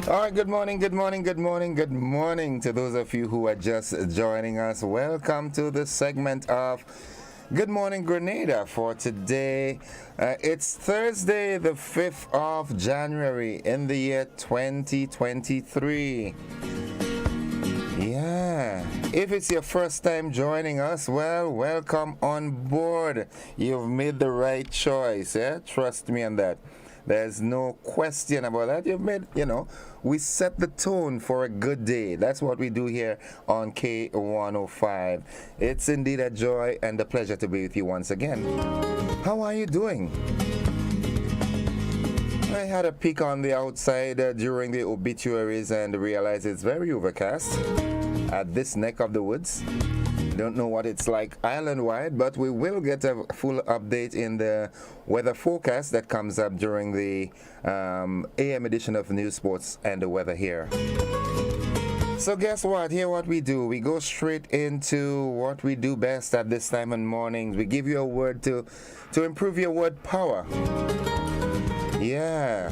All right, good morning, good morning, good morning, good morning to those of you who are just joining us. Welcome to this segment of Good Morning Grenada for today. It's Thursday, the 5th of January in the year 2023. Yeah, if it's your first time joining us, well, welcome on board. You've made the right choice, yeah? Trust me on that. There's no question about that. You've made, we set the tone for a good day. That's what we do here on K105. It's indeed a joy and a pleasure to be with you once again. How are you doing? I had a peek on the outside during the obituaries and realized it's very overcast at this neck of the woods. Don't know what it's like island-wide, but we will get a full update in the weather forecast that comes up during the AM edition of News Sports and the Weather here. So guess what? Here what we do. We go straight into what we do best at this time in mornings. We give you a word to improve your word power. Yeah.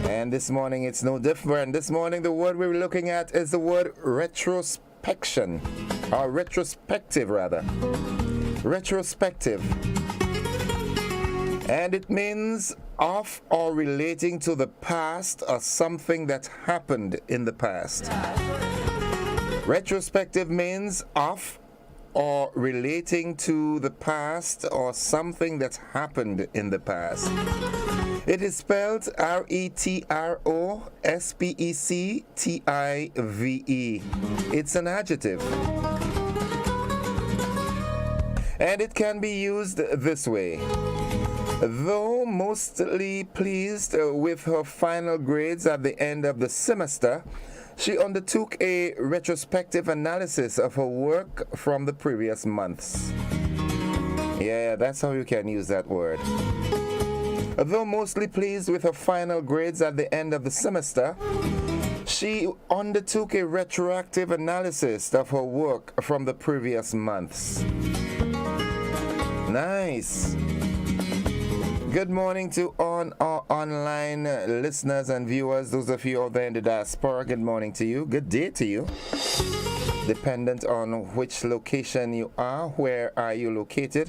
And this morning it's no different. This morning the word we're looking at is the word retrospection. Or retrospective rather. Retrospective. And it means of or relating to the past or something that happened in the past. Retrospective means of or relating to the past or something that happened in the past. It is spelled retrospective. It's an adjective. And it can be used this way. Though mostly pleased with her final grades at the end of the semester, she undertook a retrospective analysis of her work from the previous months. Yeah, that's how you can use that word. Though mostly pleased with her final grades at the end of the semester, she undertook a retroactive analysis of her work from the previous months. Nice. Good morning to all our online listeners and viewers, those of you out there in the diaspora. Good morning to you. Good day to you. Dependent on which location you are, where are you located?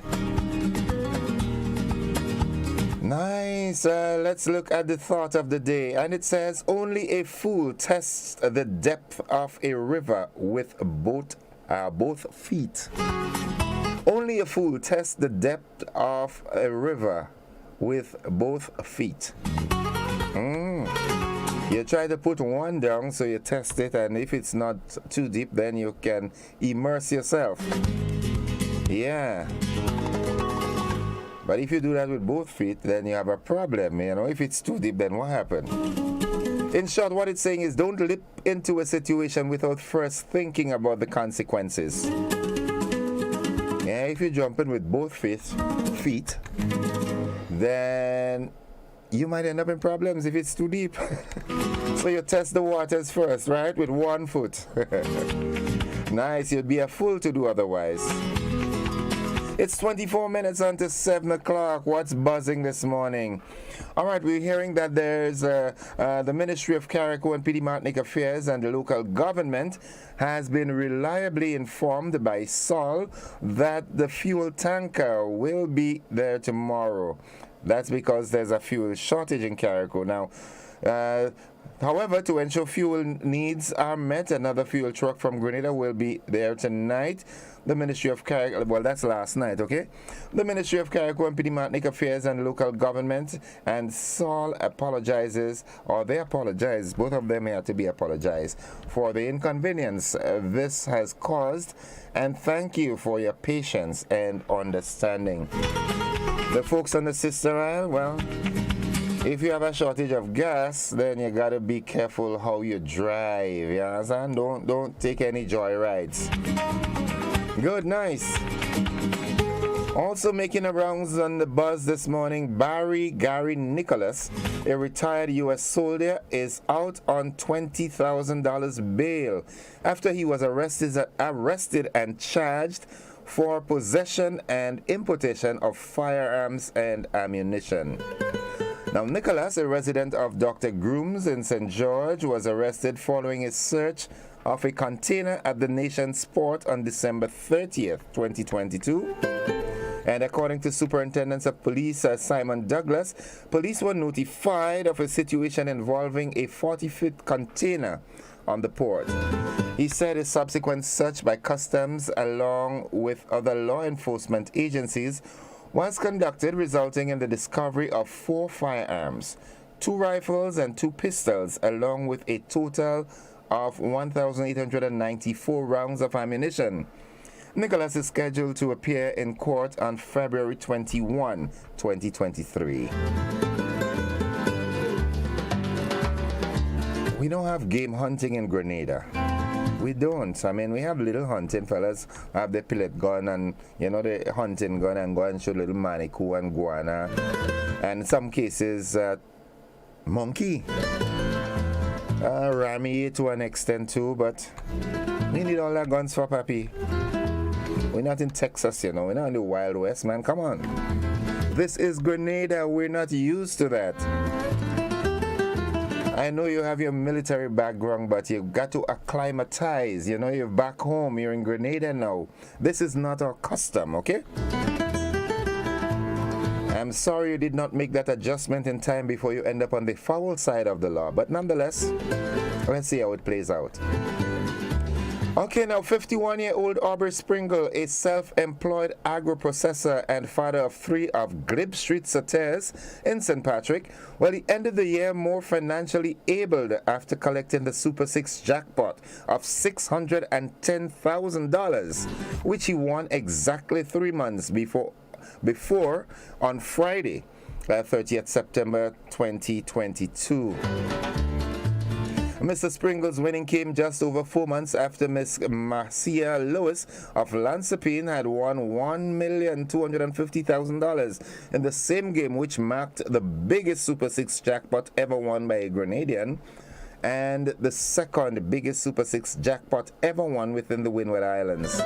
Nice. Let's look at the thought of the day. And it says, only a fool tests the depth of a river with both feet. Only a fool tests the depth of a river with both feet. You try to put one down, so you test it, and if it's not too deep, then you can immerse yourself. Yeah. But if you do that with both feet, then you have a problem. If it's too deep, then what happened? In short, what it's saying is don't leap into a situation without first thinking about the consequences. Yeah, if you jump in with both feet, then you might end up in problems if it's too deep. So you test the waters first, right? With one foot. Nice, you'd be a fool to do otherwise. It's 24 minutes until 7 o'clock. What's buzzing this morning? All right, we're hearing that there's the Ministry of Carrico and Pediatric Affairs and the local government has been reliably informed by Sol that the fuel tanker will be there tomorrow. That's because there's a fuel shortage in Carrico. Now, however, to ensure fuel needs are met, another fuel truck from Grenada will be there tonight. The Ministry of Carrico, well, that's last night, okay? The Ministry of Carrico and Pediatric Affairs and local government and Sol apologizes, or they apologize, both of them had to be apologized for the inconvenience this has caused, and thank you for your patience and understanding. The folks on the Sister Isle, well, if you have a shortage of gas, then you gotta be careful how you drive. You understand? Don't take any joy rides. Good, nice. Also making a rounds on the buzz this morning, Gary Nicholas, a retired U.S. soldier, is out on $20,000 bail after he was arrested and charged for possession and importation of firearms and ammunition. Now, Nicholas, a resident of Dr. Groom's in St. George, was arrested following a search of a container at the nation's port on December 30th, 2022. And according to Superintendent of Police Simon Douglas, police were notified of a situation involving a 40-foot container on the port. He said a subsequent search by customs along with other law enforcement agencies was conducted, resulting in the discovery of 4 firearms, 2 rifles and 2 pistols, along with a total of 1,894 rounds of ammunition. Nicholas is scheduled to appear in court on February 21, 2023. We don't have game hunting in Grenada. We don't. I mean, we have little hunting. Fellas have the pellet gun and, the hunting gun and go and shoot little manikou and guana. And in some cases, monkey. Rami to an extent too, but we need all our guns for papi. We're not in Texas, we're not in the Wild West, man. Come on. This is Grenada. We're not used to that. I know you have your military background, but you've got to acclimatize. You're back home. You're in Grenada now. This is not our custom, okay? I'm sorry you did not make that adjustment in time before you end up on the foul side of the law. But nonetheless, let's see how it plays out. Okay, now 51-year-old Aubrey Springle, a self-employed agro-processor and father of 3 of Glebe Street sauteurs in St. Patrick, he ended the year more financially abled after collecting the Super 6 jackpot of $610,000, which he won exactly 3 months before on Friday, 30th September 2022. Mr. Springle's winning came just over 4 months after Miss Marcia Lewis of Lansapine had won $1,250,000 in the same game, which marked the biggest Super 6 jackpot ever won by a Grenadian and the second biggest Super 6 jackpot ever won within the Windward Islands.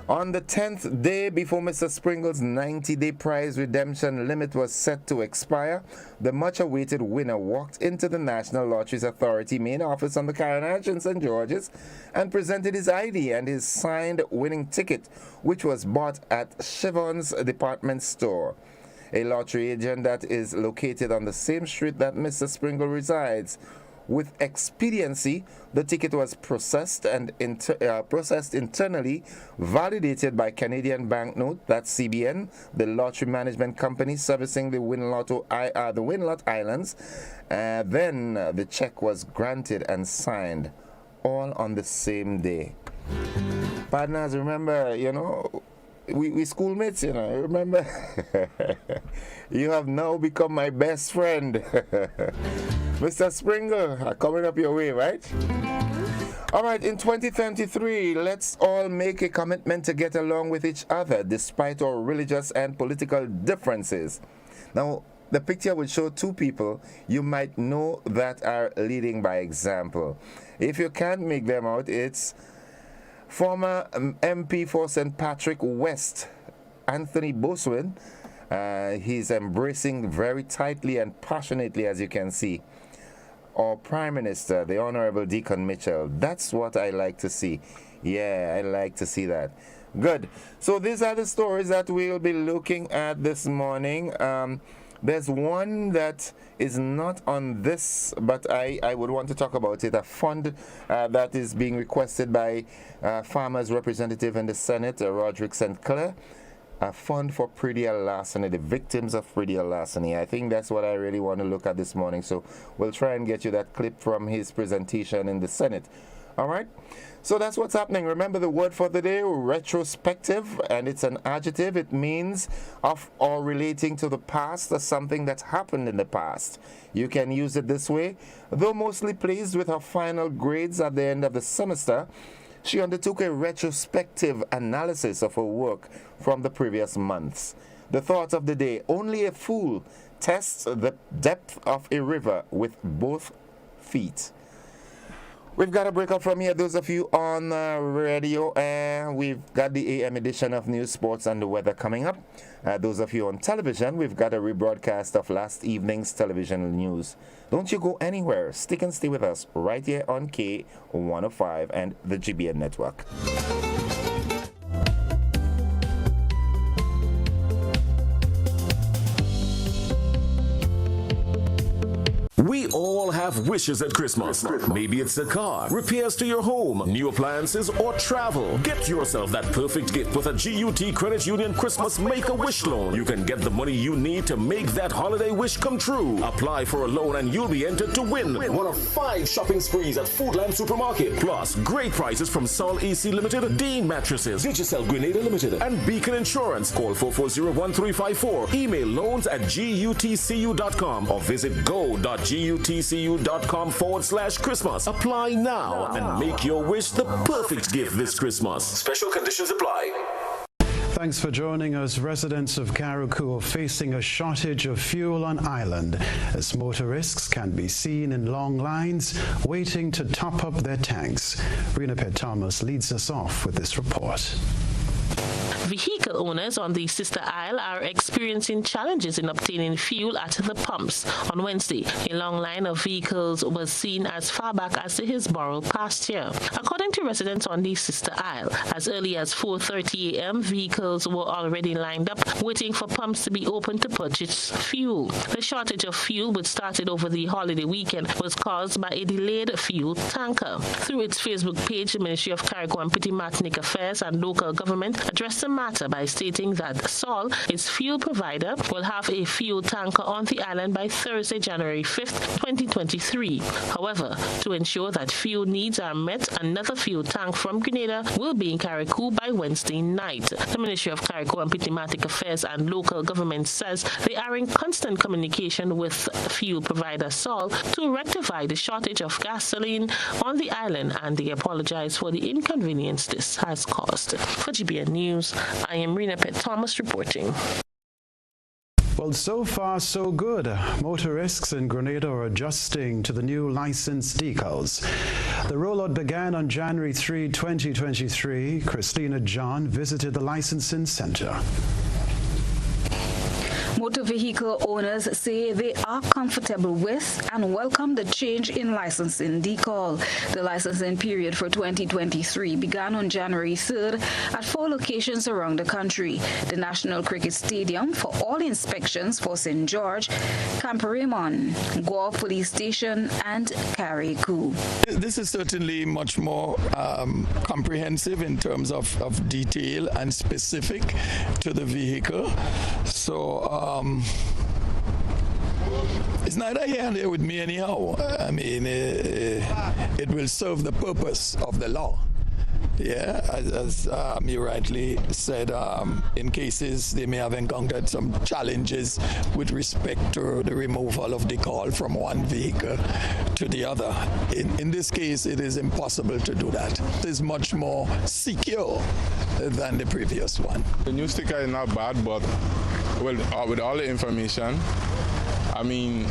On the 10th day before Mr. Springle's 90-day prize redemption limit was set to expire, the much-awaited winner walked into the National Lotteries Authority main office on the Carnage in St. George's and presented his ID and his signed winning ticket, which was bought at Chevron's department store, a lottery agent that is located on the same street that Mr. Springle resides. With expediency, the ticket was processed internally, validated by Canadian Banknote, that's CBN, the lottery management company servicing the Windlot Islands. Then the check was granted and signed, all on the same day. Partners, remember, we schoolmates, remember? You have now become my best friend. Mr. Springle, coming up your way, right? All right, in 2023, let's all make a commitment to get along with each other despite our religious and political differences. Now, the picture will show 2 people you might know that are leading by example. If you can't make them out, it's former MP for St. Patrick West, Anthony Boswin. He's embracing very tightly and passionately, as you can see, our Prime Minister, the Honorable Deacon Mitchell. That's what I like to see. Yeah, I like to see that. Good. So these are the stories that we'll be looking at this morning. There's one that is not on this, but I would want to talk about it. A fund that is being requested by farmers' representative in the Senate, Roderick St. Clair. A fund for predial larceny, the victims of predial larceny. I think that's what I really want to look at this morning. So we'll try and get you that clip from his presentation in the Senate. All right? So that's what's happening. Remember the word for the day, retrospective, and it's an adjective. It means of or relating to the past or something that happened in the past. You can use it this way. Though mostly pleased with her final grades at the end of the semester, she undertook a retrospective analysis of her work from the previous months. The thought of the day: only a fool tests the depth of a river with both feet. We've got a break up from here. Those of you on radio, we've got the AM edition of News, Sports, and the weather coming up. Those of you on television, we've got a rebroadcast of last evening's television news. Don't you go anywhere. Stick and stay with us right here on K105 and the GBN network. We all have wishes at Christmas. Maybe it's a car, repairs to your home, new appliances, or travel. Get yourself that perfect gift with a GUT Credit Union Christmas Make-A-Wish loan. You can get the money you need to make that holiday wish come true. Apply for a loan and you'll be entered to win one of 5 shopping sprees at Foodland Supermarket. Plus, great prizes from Sol AC Limited, Dean Mattresses, Digicel Grenada Limited, and Beacon Insurance. Call 440-1354. Email loans@gutcu.com or visit go.gutcu.com/Christmas. Apply now and make your wish the perfect gift this Christmas. Special conditions apply. Thanks for joining us. Residents of Carriacou are facing a shortage of fuel on island as motorists can be seen in long lines waiting to top up their tanks. Rena Pet Thomas leads us off with this report. Vehicle owners on the Sister Isle are experiencing challenges in obtaining fuel at the pumps. On Wednesday, a long line of vehicles was seen as far back as the Hillsborough past year. According to residents on the Sister Isle, as early as 4:30 a.m., vehicles were already lined up waiting for pumps to be open to purchase fuel. The shortage of fuel, which started over the holiday weekend, was caused by a delayed fuel tanker. Through its Facebook page, the Ministry of Carriacou and Petite Martinique Affairs and Local Government addressed the matter by stating that Sol, its fuel provider, will have a fuel tanker on the island by Thursday, January 5th, 2023. However, to ensure that fuel needs are met, another fuel tank from Grenada will be in Carriacou by Wednesday night. The Ministry of Carriacou and Petite Martinique Affairs and Local Government says they are in constant communication with fuel provider Sol to rectify the shortage of gasoline on the island, and they apologize for the inconvenience this has caused. For GBN News, I am Rena Pet Thomas reporting. Well, so far, so good. Motorists in Grenada are adjusting to the new license decals. The rollout began on January 3, 2023. Christina John visited the licensing center. Motor vehicle owners say they are comfortable with and welcome the change in licensing decal. The licensing period for 2023 began on January 3rd at 4 locations around the country: the National Cricket Stadium for all inspections for St. George, Camp Raymond, Gore Police Station, and Carriacou. This is certainly much more comprehensive in terms of detail and specific to the vehicle. So it's neither here nor there with me anyhow. I mean, it will serve the purpose of the law. Yeah, as you rightly said, in cases they may have encountered some challenges with respect to the removal of decal from one vehicle to the other. In this case, it is impossible to do that. It is much more secure than the previous one. The new sticker is not bad, but with all the information, I mean,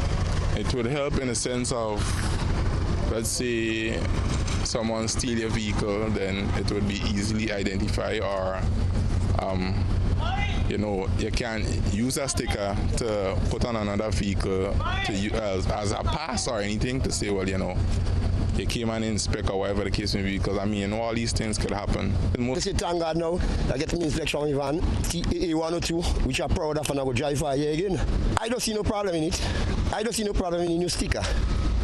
it would help in the sense of, let's say, someone steal your vehicle, then it would be easily identified, or you can use a sticker to put on another vehicle to use as a pass or anything to say, well, you came and inspect or whatever the case may be, because I mean, all these things could happen. This is thank God now, I get an inspection on van, A102, which I'm proud of, and I will drive for a year again. I don't see no problem in it. I don't see no problem in the new sticker,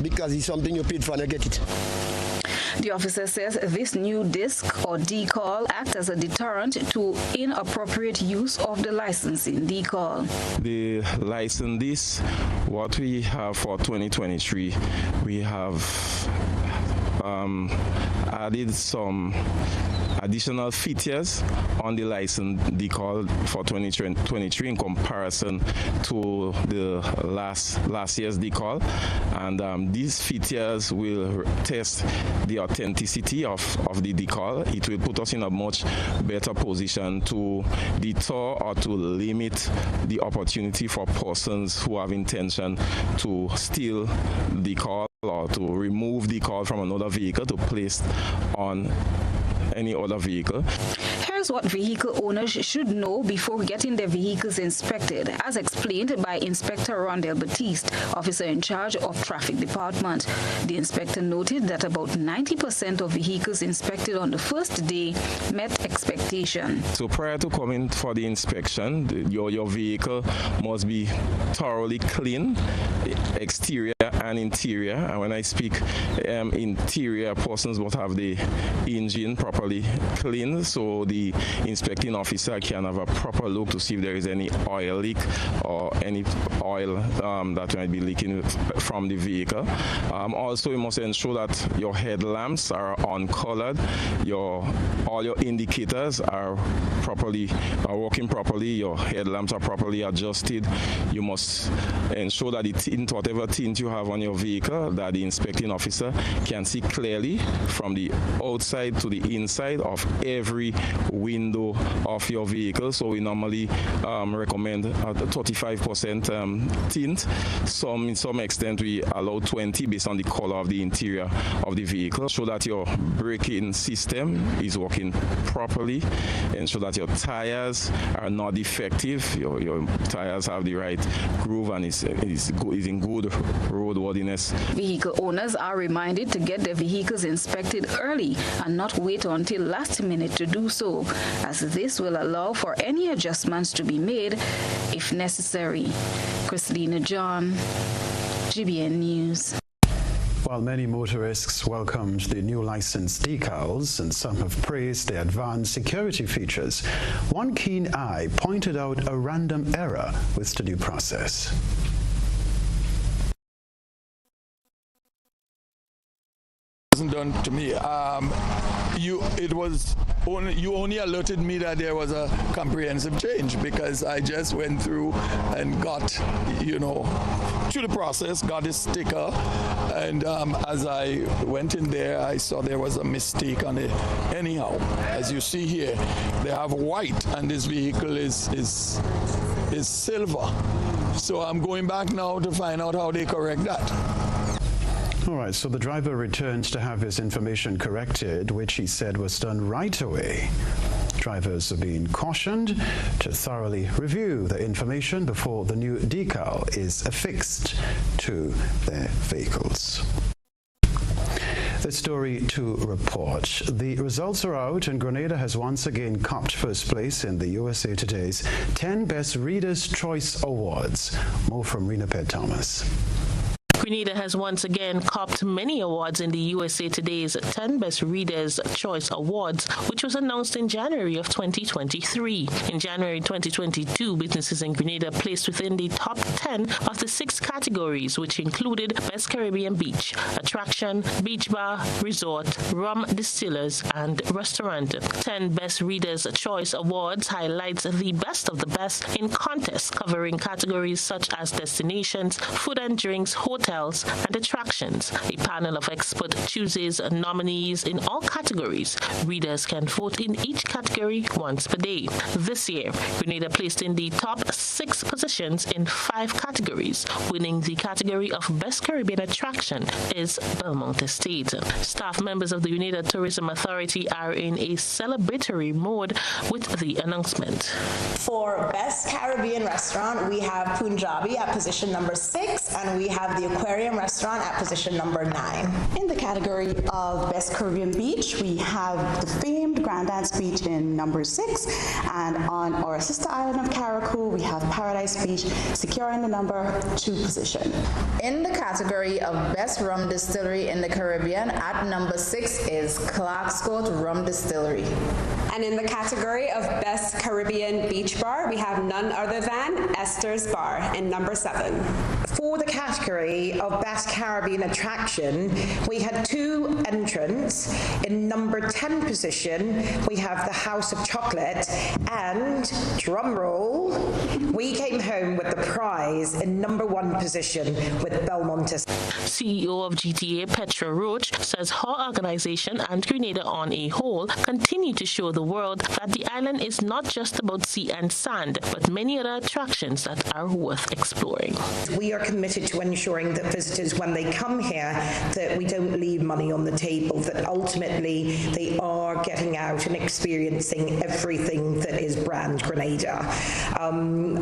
because it's something you paid for and you get it. The officer says this new disc or decal acts as a deterrent to inappropriate use of the licensing decal. The license disc, what we have for 2023, we have added some additional features on the license decal for 2023 in comparison to the last year's decal, and these features will test the authenticity of the decal. It will put us in a much better position to deter or to limit the opportunity for persons who have intention to steal decal. or to remove decal from another vehicle to place on any other vehicle. Here's what vehicle owners should know before getting their vehicles inspected, as explained by Inspector Rondell Batiste, officer in charge of Traffic Department. The inspector noted that about 90% of vehicles inspected on the first day met expectation. So prior to coming for the inspection, your vehicle must be thoroughly clean, exterior and interior. And when I speak interior, persons must have the engine properly clean, so the inspecting officer can have a proper look to see if there is any oil leak or any oil that might be leaking from the vehicle. Also, you must ensure that your headlamps are uncolored, all your indicators are working properly, your headlamps are properly adjusted. You must ensure that the tint, whatever tint you have on your vehicle, that the inspecting officer can see clearly from the outside to the inside of every window of your vehicle. So we normally recommend 35% tint. In some extent we allow 20 based on the color of the interior of the vehicle, so that your braking system is working properly, ensure that your tires are not defective, your tires have the right groove and is in good roadworthiness. Vehicle owners are reminded to get their vehicles inspected early and not wait until last minute to do so, as this will allow for any adjustments to be made if necessary. Christina John, GBN News. While many motorists welcomed the new license decals and some have praised the advanced security features, one keen eye pointed out a random error with the new process. Wasn't done to me. You only alerted me that there was a comprehensive change, because I just went through and got, through the process, got a sticker, and as I went in there, I saw there was a mistake on it. Anyhow, as you see here, they have white, and this vehicle is silver. So I'm going back now to find out how they correct that. All right, so the driver returns to have his information corrected, which he said was done right away. Drivers are being cautioned to thoroughly review the information before the new decal is affixed to their vehicles. The story to report. The results are out, and Grenada has once again copped first place in the USA Today's 10 Best Readers' Choice Awards. More from Rena Pett Thomas. Grenada has once again copped many awards in the USA Today's 10 Best Readers' Choice Awards, which was announced in January of 2023. In January 2022, businesses in Grenada placed within the top 10 of the 6 categories, which included Best Caribbean Beach, Attraction, Beach Bar, Resort, Rum Distillers, and Restaurant. 10 Best Readers' Choice Awards highlights the best of the best in contests covering categories such as destinations, food and drinks, hotels, and attractions. A panel of experts chooses nominees in all categories. Readers can vote in each category once per day. This year, Grenada placed in the top 6 positions in 5 categories. Winning the category of Best Caribbean Attraction is Belmont Estate. Staff members of the Grenada Tourism Authority are in a celebratory mode with the announcement. For Best Caribbean Restaurant, we have Punjabi at position number 6, and we have the Aquarium Restaurant at position number 9. In the category of Best Caribbean Beach, we have the famed Grandad's Beach in number 6, and on our sister island of Carriacou, we have Paradise Beach securing the number 2 position. In the category of Best Rum Distillery in the Caribbean, at number 6 is Clarkscourt Rum Distillery. And in the category of Best Caribbean Beach Bar, we have none other than Esther's Bar in number 7. For the category of Best Caribbean Attraction, we had 2 entrants. In number 10 position, we have the House of Chocolate, and, drum roll, we came home with the prize in number 1 position with Belmont. CEO of GTA, Petra Roach, says her organization and Grenada on a whole continue to show the world that the island is not just about sea and sand, but many other attractions that are worth exploring. We are committed to ensuring that that visitors, when they come here, that we don't leave money on the table, that ultimately they are getting out and experiencing everything that is brand Grenada.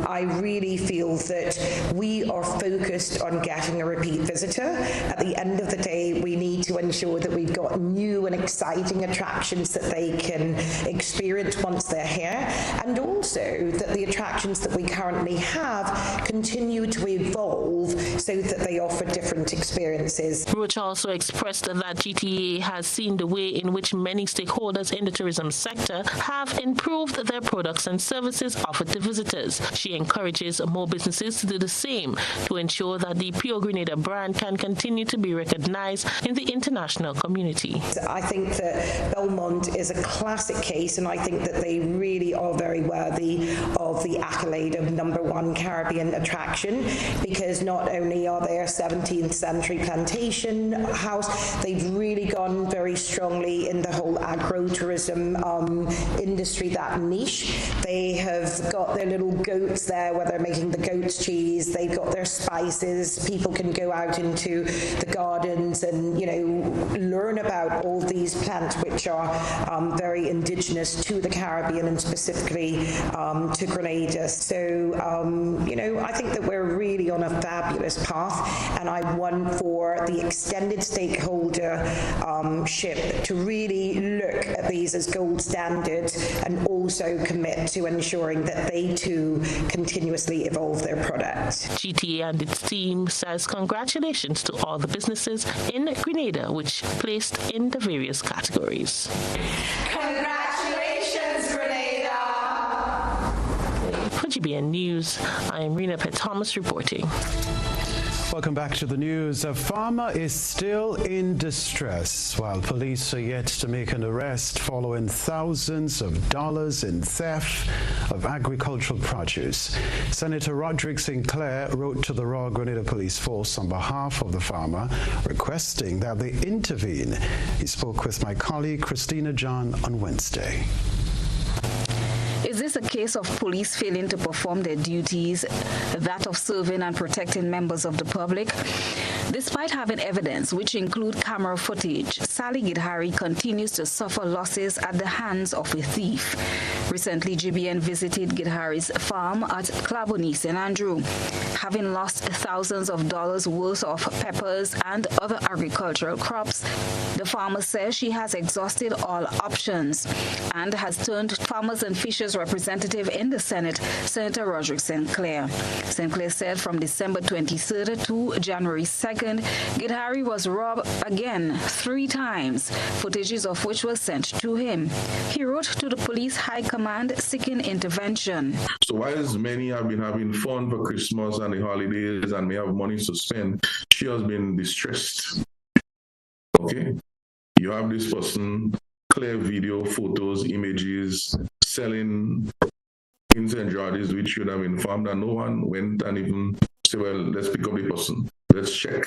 I really feel that we are focused on getting a repeat visitor. At the end of the day, we need to ensure that we've got new and exciting attractions that they can experience once they're here, and also that the attractions that we currently have continue to evolve so that they offer different experiences. Roach also expressed that GTA has seen the way in which many stakeholders in the tourism sector have improved their products and services offered to visitors. She encourages more businesses to do the same to ensure that the Pure Grenada brand can continue to be recognized in the international community. I think that Belmont is a classic case, and I think that they really are very worthy of the accolade of #1 Caribbean attraction, because not only are they a 17th century plantation house, they've really gone very strongly in the whole agro-tourism industry, that niche. They have got their little goats there where they're making the goat's cheese. They've got their spices. People can go out into the gardens and, you know, learn about all these plants which are very indigenous to the Caribbean and specifically to Grenada. So, you know, I think that we're really on a fabulous path, and I want for the extended stakeholdership to really look at these as gold standards and also commit to ensuring that they too continuously evolve their product. GTA and its team says congratulations to all the businesses in Grenada which placed in the various categories. Congratulations, Grenada! For GBN News, I am Rena Pett-Thomas reporting. Welcome back to the news. A farmer is still in distress while police are yet to make an arrest following thousands of dollars in theft of agricultural produce. Senator Roderick Sinclair wrote to the Royal Grenada Police Force on behalf of the farmer, requesting that they intervene. He spoke with my colleague Christina John on Wednesday. Is this a case of police failing to perform their duties, that of serving and protecting members of the public? Despite having evidence, which include camera footage, Sally Gidhari continues to suffer losses at the hands of a thief. Recently, GBN visited Gidhari's farm at Claboni, St. Andrew. Having lost thousands of dollars worth of peppers and other agricultural crops, the farmer says she has exhausted all options and has turned Farmers and Fishers representative in the Senate, Senator Roderick Sinclair. Sinclair said from December 23rd to January 2nd, Gidhari was robbed again 3 times, footages of which was sent to him. He wrote to the police high command seeking intervention. So whilst many have been having fun for Christmas and the holidays and may have money to spend, she has been distressed. Okay? You have this person, clear video, photos, images, selling incendiaries which should have informed, and no one went and even said, well, let's pick up the person, let's check.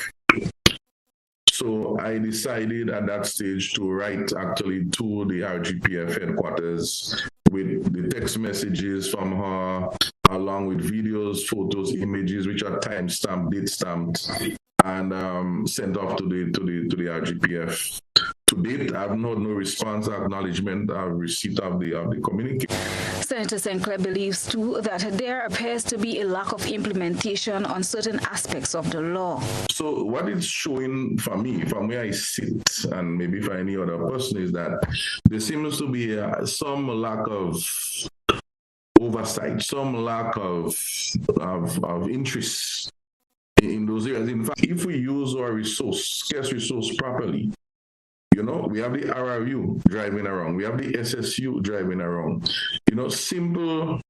So I decided at that stage to write actually to the RGPF headquarters with the text messages from her, along with videos, photos, images which are time-stamped, date-stamped, and sent off to the RGPF. To date, I have not no response or acknowledgement or receipt of the communique. Senator Sinclair believes, too, that there appears to be a lack of implementation on certain aspects of the law. So what it's showing for me, from where I sit, and maybe for any other person, is that there seems to be some lack of oversight, some lack of interest in those areas. In fact, if we use our scarce resource properly, you know, we have the RRU driving around. We have the SSU driving around. You know, simple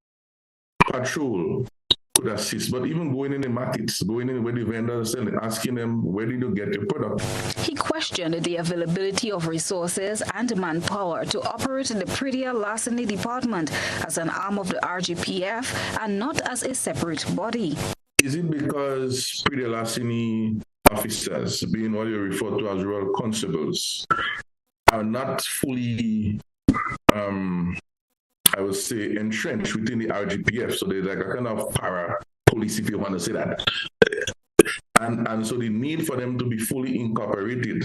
patrol could assist. But even going in the markets, going in where the vendors are selling, asking them, where did you get your product? He questioned the availability of resources and manpower to operate the Prettier Larceny Department as an arm of the RGPF and not as a separate body. Is it because Prettier Larceny officers, being what you refer to as royal constables, are not fully, I would say, entrenched within the RGPF? So there's like a kind of para police, if you want to say that. And so the need for them to be fully incorporated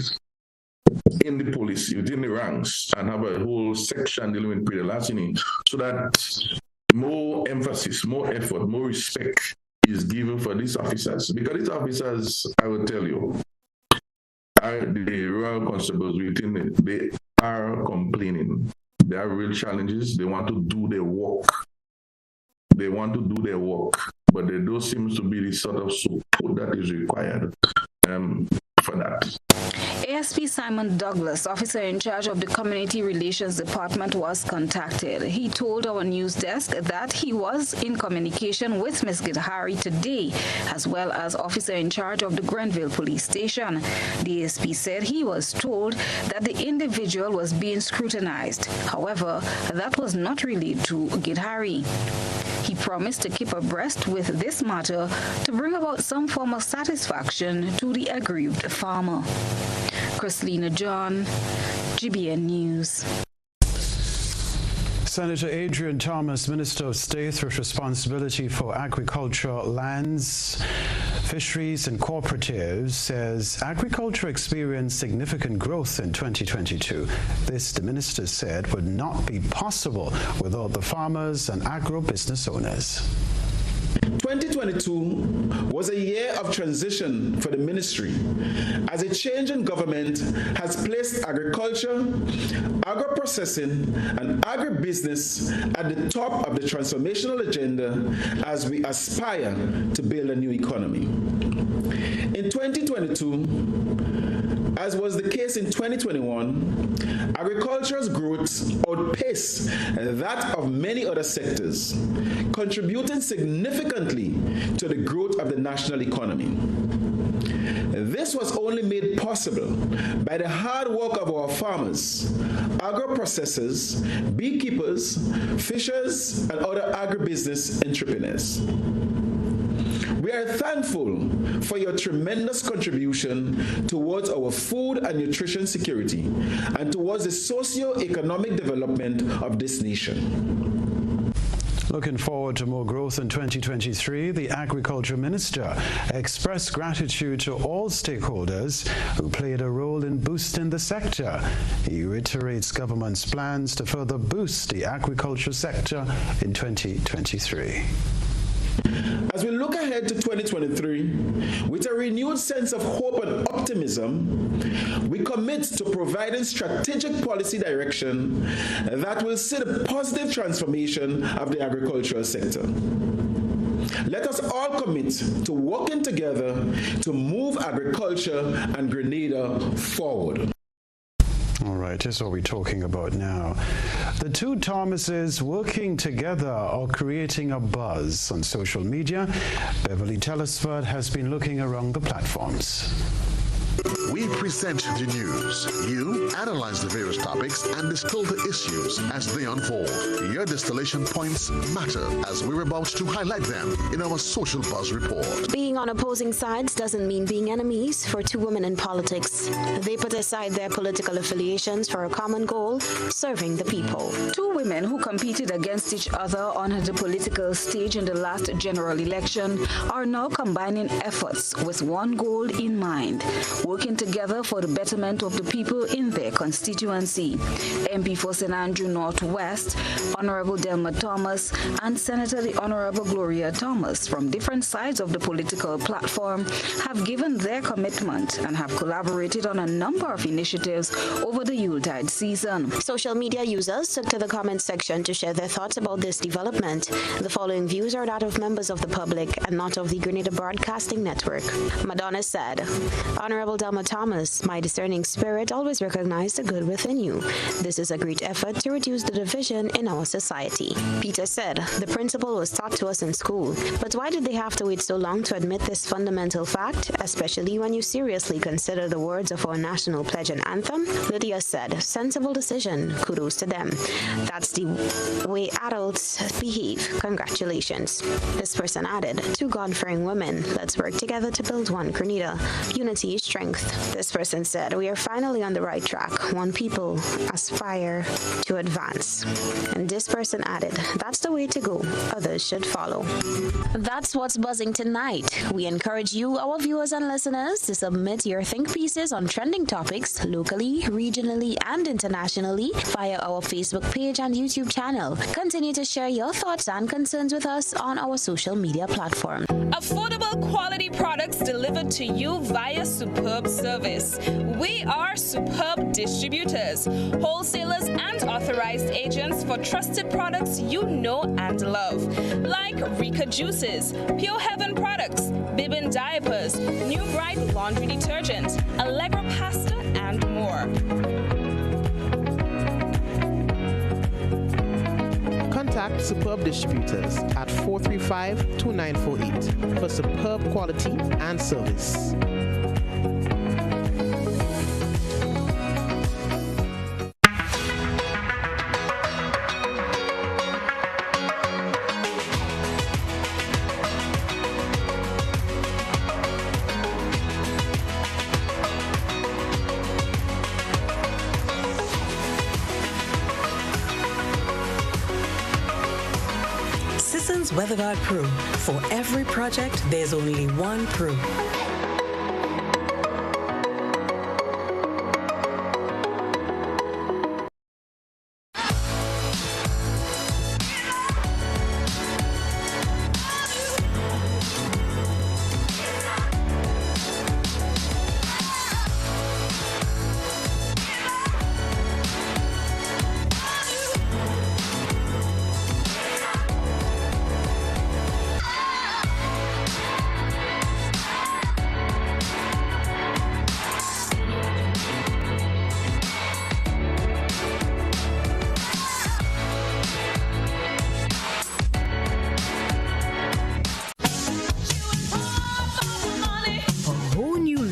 in the police, within the ranks, and have a whole section dealing with pre-larceny, so that more emphasis, more effort, more respect is given for these officers. Because these officers, I will tell you, are the Royal Constables within it, they are complaining. There are real challenges. They want to do their work. But there don't seem to be the sort of support that is required for that. ASP Simon Douglas, officer in charge of the Community Relations Department, was contacted. He told our news desk that he was in communication with Ms. Gidhari today, as well as officer in charge of the Grenville Police Station. The ASP said he was told that the individual was being scrutinized. However, that was not relayed to Gidhari. He promised to keep abreast with this matter to bring about some form of satisfaction to the aggrieved farmer. Chrislina John, GBN News. Senator Adrian Thomas, Minister of State with responsibility for agriculture, lands, fisheries and cooperatives, says agriculture experienced significant growth in 2022. This, the minister said, would not be possible without the farmers and agro-business owners. 2022 was a year of transition for the ministry, as a change in government has placed agriculture, agro-processing, and agribusiness at the top of the transformational agenda as we aspire to build a new economy. In 2022, as was the case in 2021, agriculture's growth outpaced that of many other sectors, contributing significantly to the growth of the national economy. This was only made possible by the hard work of our farmers, agro-processors, beekeepers, fishers, and other agribusiness entrepreneurs. We are thankful for your tremendous contribution towards our food and nutrition security and towards the socio-economic development of this nation. Looking forward to more growth in 2023, the Agriculture Minister expressed gratitude to all stakeholders who played a role in boosting the sector. He reiterates government's plans to further boost the agriculture sector in 2023. As we look ahead to 2023, with a renewed sense of hope and optimism, we commit to providing strategic policy direction that will see the positive transformation of the agricultural sector. Let us all commit to working together to move agriculture and Grenada forward. All right, this is what we're talking about now. The two Thomases working together are creating a buzz on social media. Beverly Telesford has been looking around the platforms. We present the news. You analyze the various topics and distill the issues as they unfold. Your distillation points matter as we're about to highlight them in our Social Buzz report. Being on opposing sides doesn't mean being enemies for two women in politics. They put aside their political affiliations for a common goal, serving the people. Two women who competed against each other on the political stage in the last general election are now combining efforts with one goal in mind: working together for the betterment of the people in their constituency. MP for St. Andrew Northwest, Honorable Delma Thomas, and Senator the Honorable Gloria Thomas from different sides of the political platform have given their commitment and have collaborated on a number of initiatives over the Yuletide season. Social media users took to the comment section to share their thoughts about this development. The following views are that of members of the public and not of the Grenada Broadcasting Network. Madonna said, Honorable Delma Thomas, my discerning spirit always recognized the good within you. This is a great effort to reduce the division in our society. Peter said, the principle was taught to us in school, but why did they have to wait so long to admit this fundamental fact, especially when you seriously consider the words of our national pledge and anthem? Lydia said, sensible decision, kudos to them. That's the way adults behave. Congratulations. This person added, two God-fearing women, let's work together to build one Grenada. Unity is strength. This person said, "We are finally on the right track. One people aspire to advance." And this person added, "That's the way to go. Others should follow." That's what's buzzing tonight. We encourage you, our viewers and listeners, to submit your think pieces on trending topics locally, regionally, and internationally via our Facebook page and YouTube channel. Continue to share your thoughts and concerns with us on our social media platform. Affordable quality products delivered to you via superb service. We are Superb Distributors, wholesalers and authorized agents for trusted products you know and love, like Rika Juices, Pure Heaven products, Bibbin diapers, New Bright laundry detergent, Allegra pasta, and more. Contact Superb Distributors at 435-2948 for superb quality and service. WeatherGuard Pro. For every project, there's only one Pro.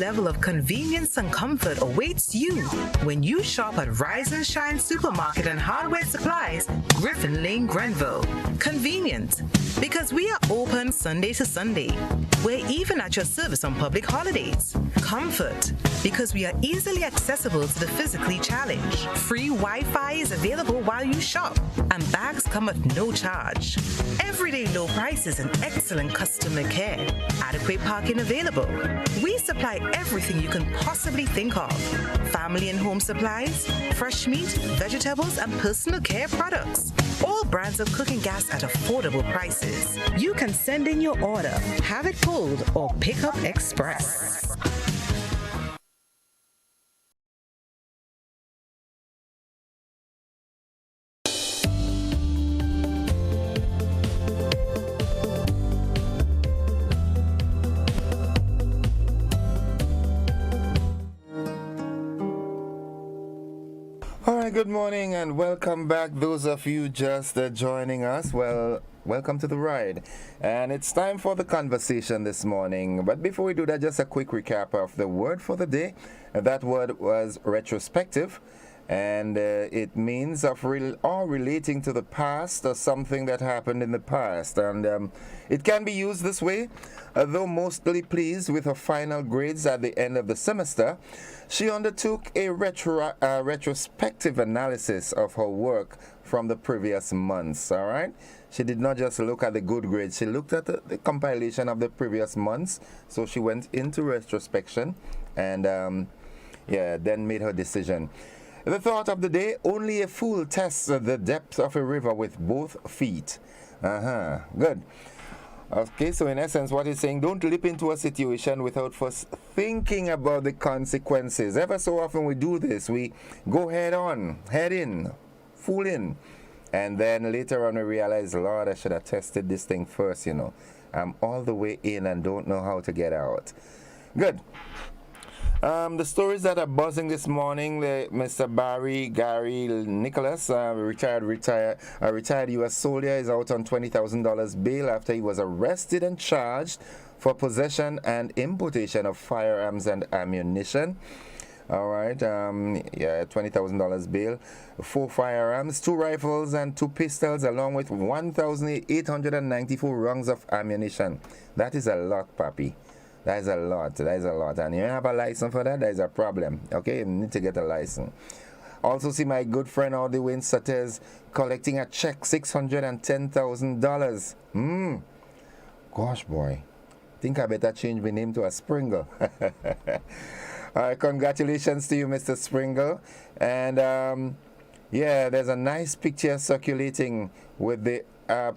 Level of convenience and comfort awaits you when you shop at Rise and Shine Supermarket and Hardware Supplies, Griffin Lane, Grenville. Convenient, because we are open Sunday to Sunday. We're even at your service on public holidays. Comfort, because we are easily accessible to the physically challenged. Free Wi-Fi is available while you shop, and bags come at no charge. Everyday low prices and excellent customer care. Adequate parking available. We supply everything you can possibly think of. Family and home supplies, fresh meat, vegetables, and personal care products. All brands of cooking gas at affordable prices. You can send in your order, have it pulled, or pick up express. Good morning and welcome back. Those of you just joining us, well, welcome to the ride. And it's time for the conversation this morning. But before we do that, just a quick recap of the word for the day. That word was retrospective, and it means of relating to the past or something that happened in the past. And it can be used this way. Though mostly pleased with her final grades at the end of the semester, she undertook a retrospective analysis of her work from the previous months, all right? She did not just look at the good grades, she looked at the compilation of the previous months. So she went into retrospection and, then made her decision. The thought of the day: only a fool tests the depth of a river with both feet. Good. Okay, so in essence, what he's saying, don't leap into a situation without first thinking about the consequences. Ever so often we do this. We go head in, full in. And then later on we realize, Lord, I should have tested this thing first, I'm all the way in and don't know how to get out. Good. The stories that are buzzing this morning: Mr. Gary Nicholas, retired U.S. soldier, is out on $20,000 bail after he was arrested and charged for possession and importation of firearms and ammunition. All right, $20,000 bail, 4 firearms, 2 rifles, and 2 pistols, along with 1,894 rounds of ammunition. That is a lot, papi. That is a lot. That is a lot. And you don't have a license for that, that is a problem. Okay, you need to get a license. Also see my good friend all the way in Sutter's collecting a check, $610,000. Gosh, boy. Think I better change my name to a Springer. All right, congratulations to you, Mr. Springer. And yeah, there's a nice picture circulating with the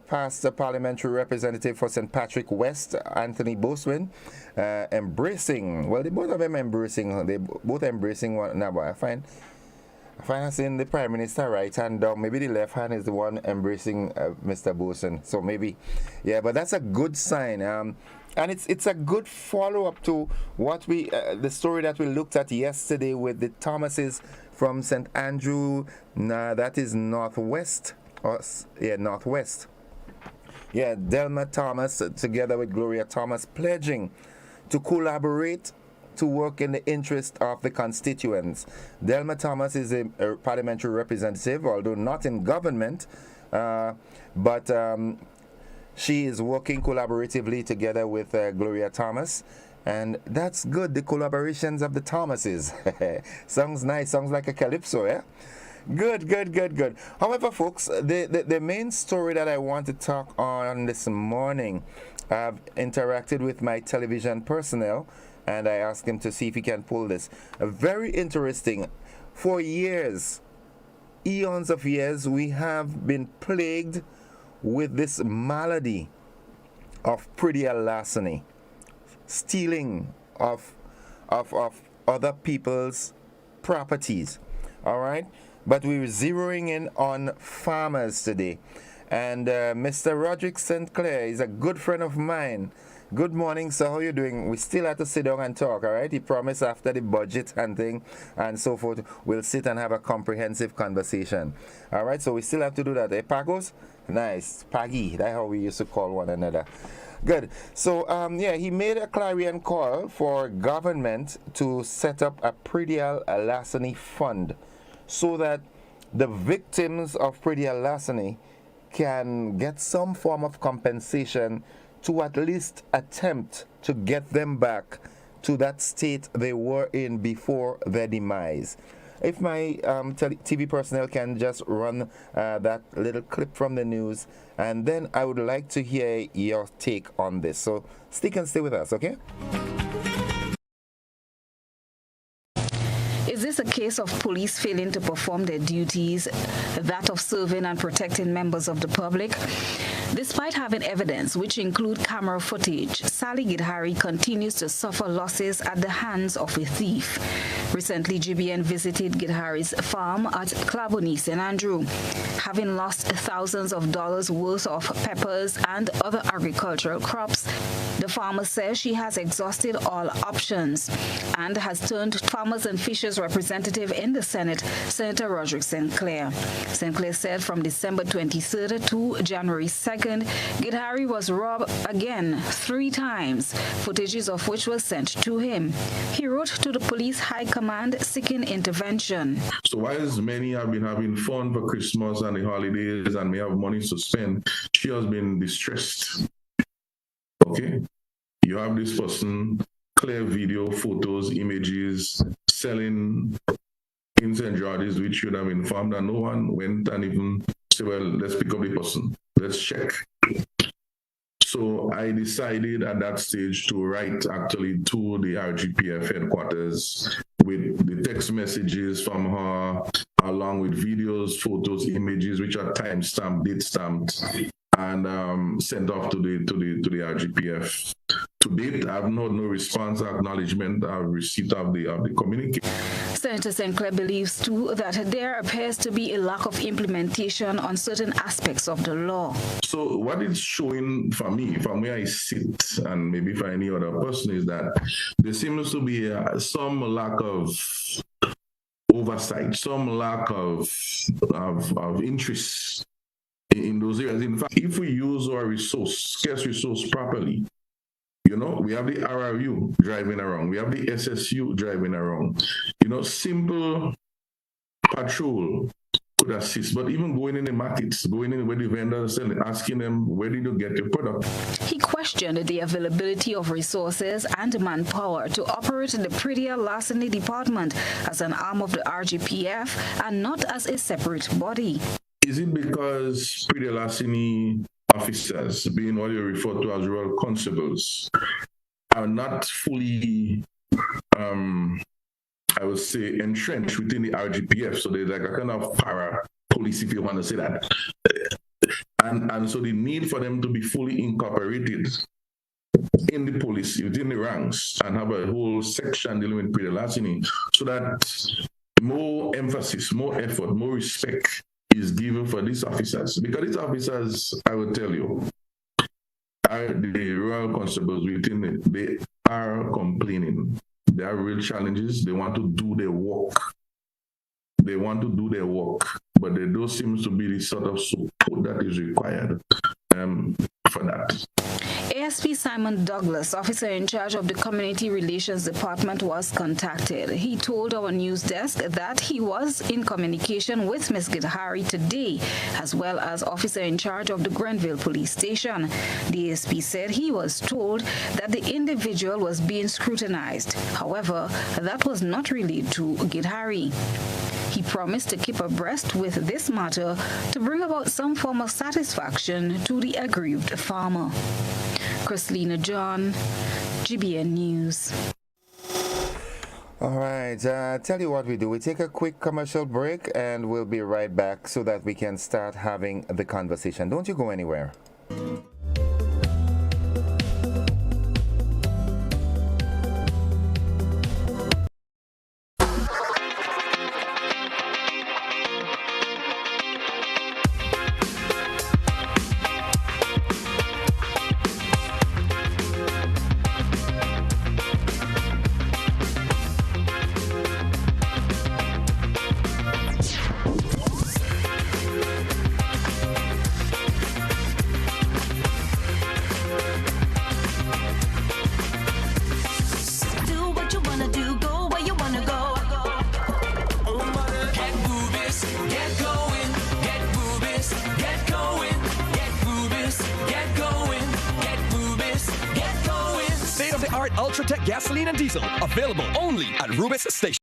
past parliamentary representative for St. Patrick West, Anthony Boswin, embracing. Well, they both of them embracing. They both embracing one another. I find us in the Prime Minister right hand down. Maybe the left hand is the one embracing Mr. Boswin. So maybe, yeah, but that's a good sign. And it's a good follow-up to what we the story that we looked at yesterday with the Thomases from St. Andrew. That is Northwest. Northwest. Yeah, Delma Thomas together with Gloria Thomas pledging to collaborate to work in the interest of the constituents. Delma Thomas is a parliamentary representative, although not in government, but she is working collaboratively together with Gloria Thomas, and that's good, the collaborations of the Thomases. Sounds nice, sounds like a calypso, yeah? Good. However, folks, the main story that I want to talk on this morning, I've interacted with my television personnel, and I asked him to see if he can pull this. Very interesting. For years, eons of years, we have been plagued with this malady of predial larceny, stealing of other people's properties. All right, but we're zeroing in on farmers today, and Mr. Roderick St. Clair is a good friend of mine. Good morning, sir. How are you doing? We still have to sit down and talk, all right? He promised after the budget and thing and so forth, we'll sit and have a comprehensive conversation. All right, so we still have to do that. Eh, Pagos? Nice. Paggy. That's how we used to call one another. Good. So, yeah, he made a clarion call for government to set up a predial larceny fund so that the victims of predial larceny can get some form of compensation to at least attempt to get them back to that state they were in before their demise. If my TV personnel can just run that little clip from the news, and then I would like to hear your take on this. So stick and stay with us, okay? Is this a case of police failing to perform their duties, that of serving and protecting members of the public? Despite having evidence, which include camera footage, Sally Gidhari continues to suffer losses at the hands of a thief. Recently, GBN visited Gidhari's farm at Claboni, St. Andrew. Having lost thousands of dollars worth of peppers and other agricultural crops, the farmer says she has exhausted all options and has turned Farmers and Fishers representative in the Senate, Senator Roderick St. Clair. St. Clair said from December 23rd to January 2nd, Gidhari was robbed again 3 times, footages of which was sent to him. He wrote to the police high command seeking intervention. So whilst many have been having fun for Christmas and the holidays and may have money to spend, she has been distressed. Okay? You have this person, clear video, photos, images, selling in St. George's, which should have informed that no one went and even said, well, let's pick up the person. Let's check. So I decided at that stage to write actually to the RGPF headquarters with the text messages from her, along with videos, photos, images, which are time-stamped, date-stamped, and sent off to the RGPF. To date, I have not no response or acknowledgement or receipt of the communique. Senator St. Clair believes, too, that there appears to be a lack of implementation on certain aspects of the law. So what it's showing for me, from where I sit, and maybe for any other person, is that there seems to be some lack of oversight, some lack of interest in those areas. In fact, if we use our scarce resource properly, you know, we have the RRU driving around. We have the SSU driving around. You know, simple patrol could assist. But even going in the markets, going in where the vendors are selling, asking them, where did you get your product? He questioned the availability of resources and manpower to operate the Prettier Larceny Department as an arm of the RGPF and not as a separate body. Is it because Prettier Larceny officers, being what you refer to as rural constables, are not fully, I would say, entrenched within the RGPF? So there's like a kind of para-police, if you want to say that. And so the need for them to be fully incorporated in the police, within the ranks, and have a whole section dealing with Prettier Larceny, so that more emphasis, more effort, more respect is given for these officers. Because these officers, I will tell you, are the rural constables within it, they are complaining. There are real challenges. They want to do their work. But there does seem to be the sort of support that is required for that. ASP Simon Douglas, officer in charge of the Community Relations Department, was contacted. He told our news desk that he was in communication with Ms. Gidhari today, as well as officer in charge of the Grenville Police Station. The ASP said he was told that the individual was being scrutinized. However, that was not relayed to Gidhari. He promised to keep abreast with this matter to bring about some form of satisfaction to the aggrieved farmer. Christina John, GBN News. All right, tell you what we do. We take a quick commercial break and we'll be right back so that we can start having the conversation. Don't you go anywhere. Ultratech gasoline and diesel, available only at Rubis Station.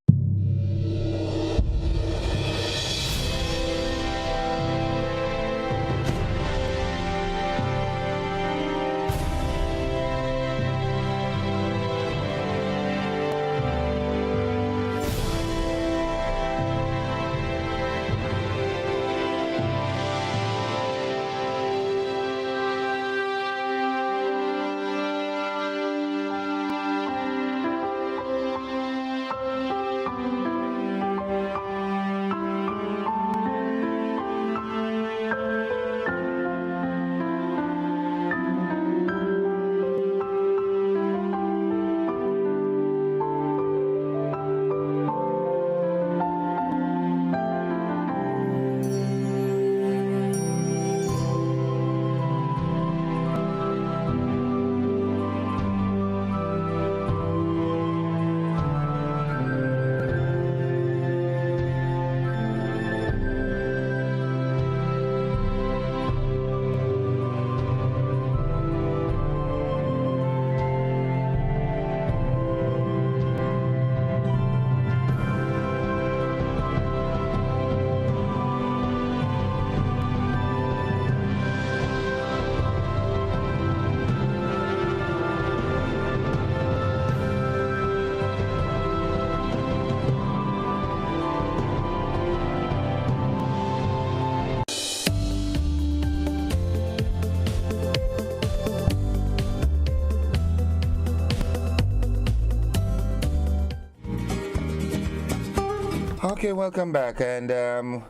Okay, welcome back. And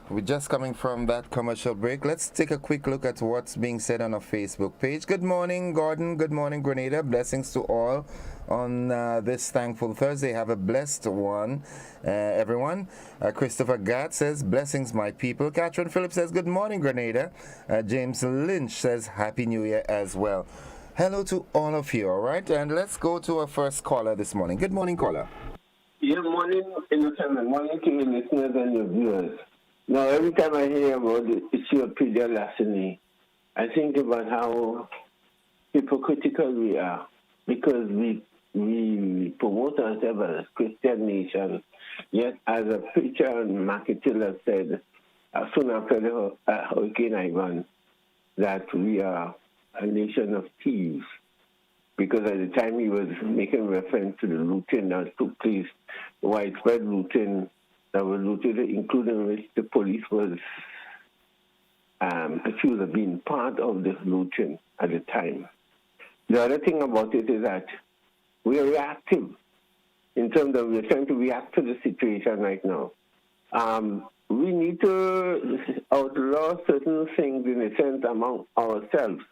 we're just coming from that commercial break. Let's take a quick look at what's being said on our Facebook page. Good morning, Gordon. Good morning, Grenada. Blessings to all on this thankful Thursday. Have a blessed one, everyone. Christopher Gatt says, blessings, my people. Catherine Phillips says, good morning, Grenada. James Lynch says, Happy New Year as well. Hello to all of you, all right? And let's go to our first caller this morning. Good morning, caller. Yeah, morning, Innocent, and morning to your listeners and your viewers. Now, every time I hear about the issue of predial larceny, I think about how hypocritical we are, because we promote ourselves as a Christian nation, yet as a preacher and marketer said soon after the Hurricane Ivan, that we are a nation of thieves, because at the time he was making reference to the looting that took place, widespread looting that was looted, including which the police was accused of being part of the looting at the time. The other thing about it is that we are reactive in terms of we're trying to react to the situation right now. We need to outlaw certain things in a sense among ourselves.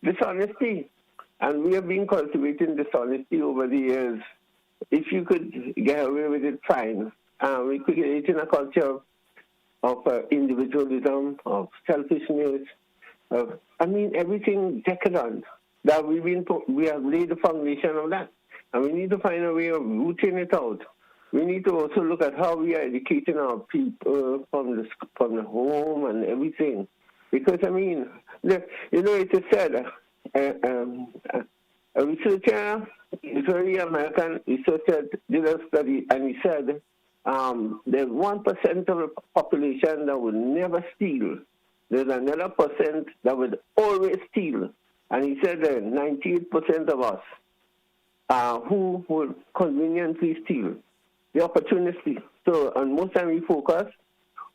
Dishonesty. And we have been cultivating dishonesty over the years. If you could get away with it, fine. We could get in a culture of individualism, of selfishness, of, everything decadent. That we have laid the foundation of that. And we need to find a way of rooting it out. We need to also look at how we are educating our people from the home and everything. Because, it is said, a researcher, a very American researcher, did a study, and he said there's 1% of the population that would never steal. There's another percent that would always steal. And he said that 98% of us who would conveniently steal, the opportunity. So, and most time we focus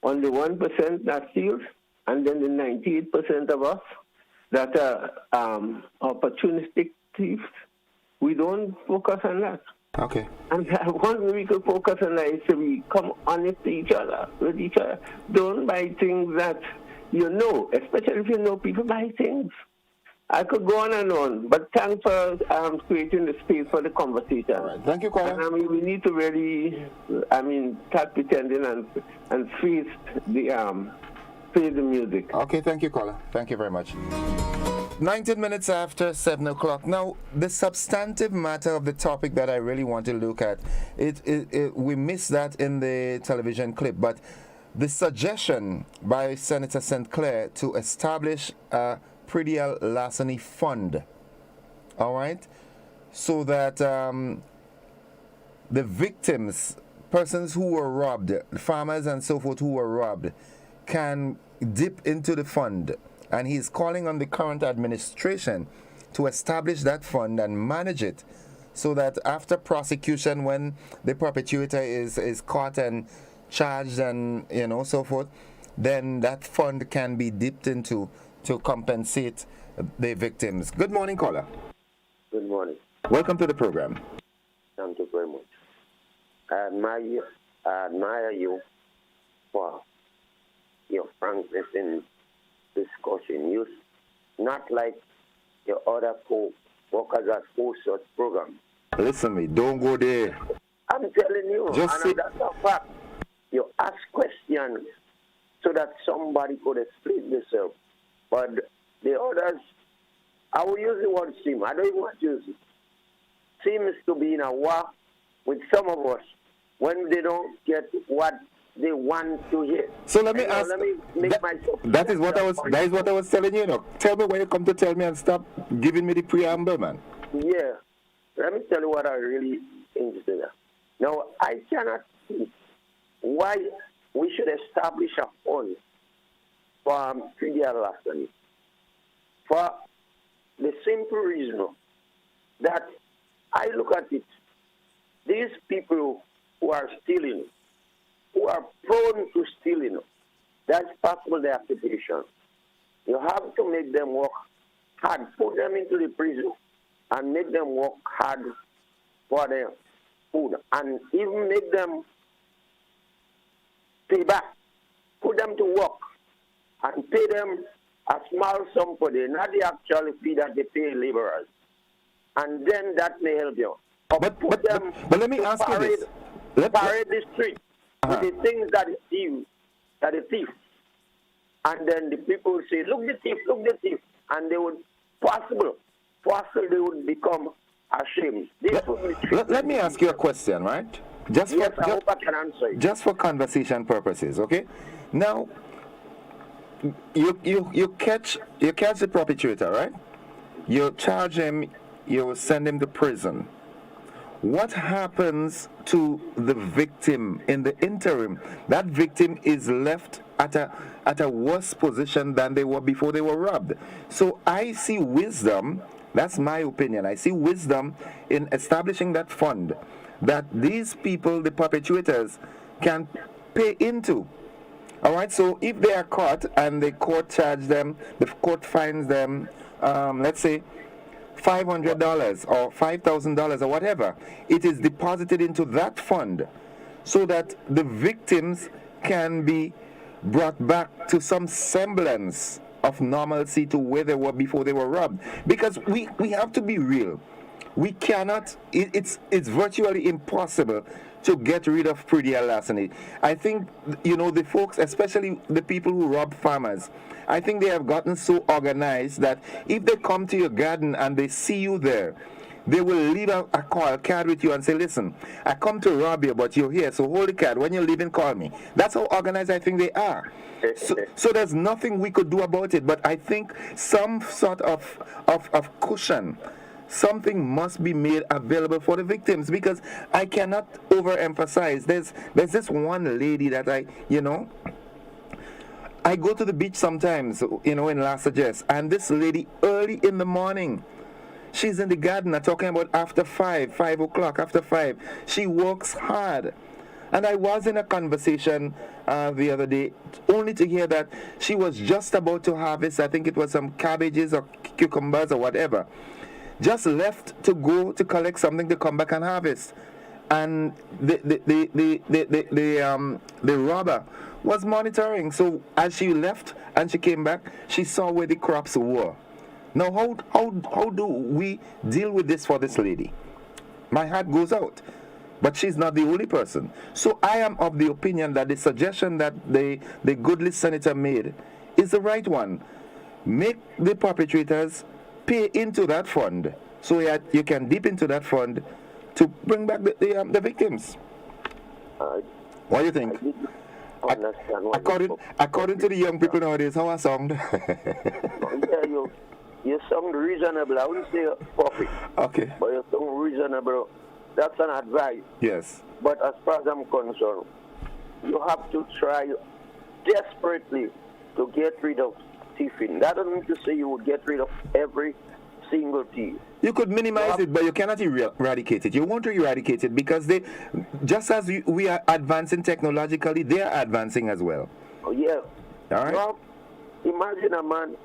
on the 1% that steals, and then the 98% of us that are opportunistic thieves. We don't focus on that. Okay. And one way we could focus on that is to become honest to each other, with each other. Don't buy things that you know, especially if you know people buy things. I could go on and on, but thanks for creating the space for the conversation. All right. Thank you, Colin. And we need to really, start pretending and face the music. Okay, thank you, Colin. Thank you very much. 19 minutes after 7 o'clock. Now, the substantive matter of the topic that I really want to look at, we missed that in the television clip, but the suggestion by Senator St. Clair to establish a predial larceny fund, all right, so that the victims, persons who were robbed, farmers and so forth who were robbed, can dip into the fund. And he's calling on the current administration to establish that fund and manage it so that after prosecution, when the perpetrator is caught and charged and so forth, then that fund can be dipped into to compensate the victims. Good morning, caller. Good morning. Welcome to the program. Thank you very much. I admire you for your frankness in discussion. You not like your other co-workers at such programs. Listen me, don't go there. I'm telling you, and that's a fact. You ask questions so that somebody could explain themselves. But the others, I will use the word seem. I don't even want to use it. Seems to be in a war with some of us when they don't get what they want to hear. So let me ask. Let me make myself. That is what I was telling you. Tell me when you come to tell me and stop giving me the preamble, man. Yeah. Let me tell you what I really interested in. Now, I cannot see why we should establish a fund for predial larceny. For the simple reason that I look at it, these people who are stealing, who are prone to stealing, that's possible their occupation. You have to make them work hard, put them into the prison, and make them work hard for their food, and even make them pay back, put them to work, and pay them a small sum per day, not the actual fee that they pay laborers. And then that may help you. But let me ask you this. Parade the street with the things that is thief. And then the people will say, look the thief, and they would possibly they would become ashamed. Let me ask you a question, right? I hope I can answer you. Just for conversation purposes, okay? Now, you catch the perpetrator, right? You charge him, you send him to prison. What happens to the victim in the interim? That victim is left at a worse position than they were before they were robbed. So I see wisdom, that's my opinion, I see wisdom in establishing that fund that these people, the perpetrators, can pay into. All right, so if they are caught and the court charges them, the court fines them, let's say, $500 or $5,000 or whatever, it is deposited into that fund so that the victims can be brought back to some semblance of normalcy to where they were before they were robbed. Because we have to be real. We cannot, it's virtually impossible to get rid of pre-deal larceny. I think, the folks, especially the people who rob farmers, I think they have gotten so organized that if they come to your garden and they see you there, they will leave a card with you and say, listen, I come to rob you, but you're here, so hold the card. When you're leaving, call me. That's how organized I think they are. So there's nothing we could do about it, but I think some sort of cushion, something must be made available for the victims, because I cannot overemphasize. There's this one lady that I go to the beach sometimes, in Las Vegas, and this lady early in the morning, she's in the garden. I'm talking about after 5 o'clock, after 5. She works hard. And I was in a conversation the other day, only to hear that she was just about to harvest, I think it was some cabbages or cucumbers or whatever. Just left to go to collect something to come back and harvest. And the robber was monitoring. So as she left and she came back, she saw where the crops were. Now, how do we deal with this for this lady? My heart goes out. But she's not the only person. So I am of the opinion that the suggestion that the goodly senator made is the right one. Make the perpetrators pay into that fund so that you can dip into that fund to bring back the victims. What do you think? According to the young people nowadays, how I sound? You sound reasonable. I wouldn't say perfect. Okay. But you sound reasonable. That's an advice. Yes. But as far as I'm concerned, you have to try desperately to get rid of thieving. That doesn't mean to say you will get rid of every single thief. You could minimize it, but you cannot eradicate it. You want to eradicate it because they, just as we are advancing technologically, they are advancing as well. Oh, yeah. All right. Now, imagine a man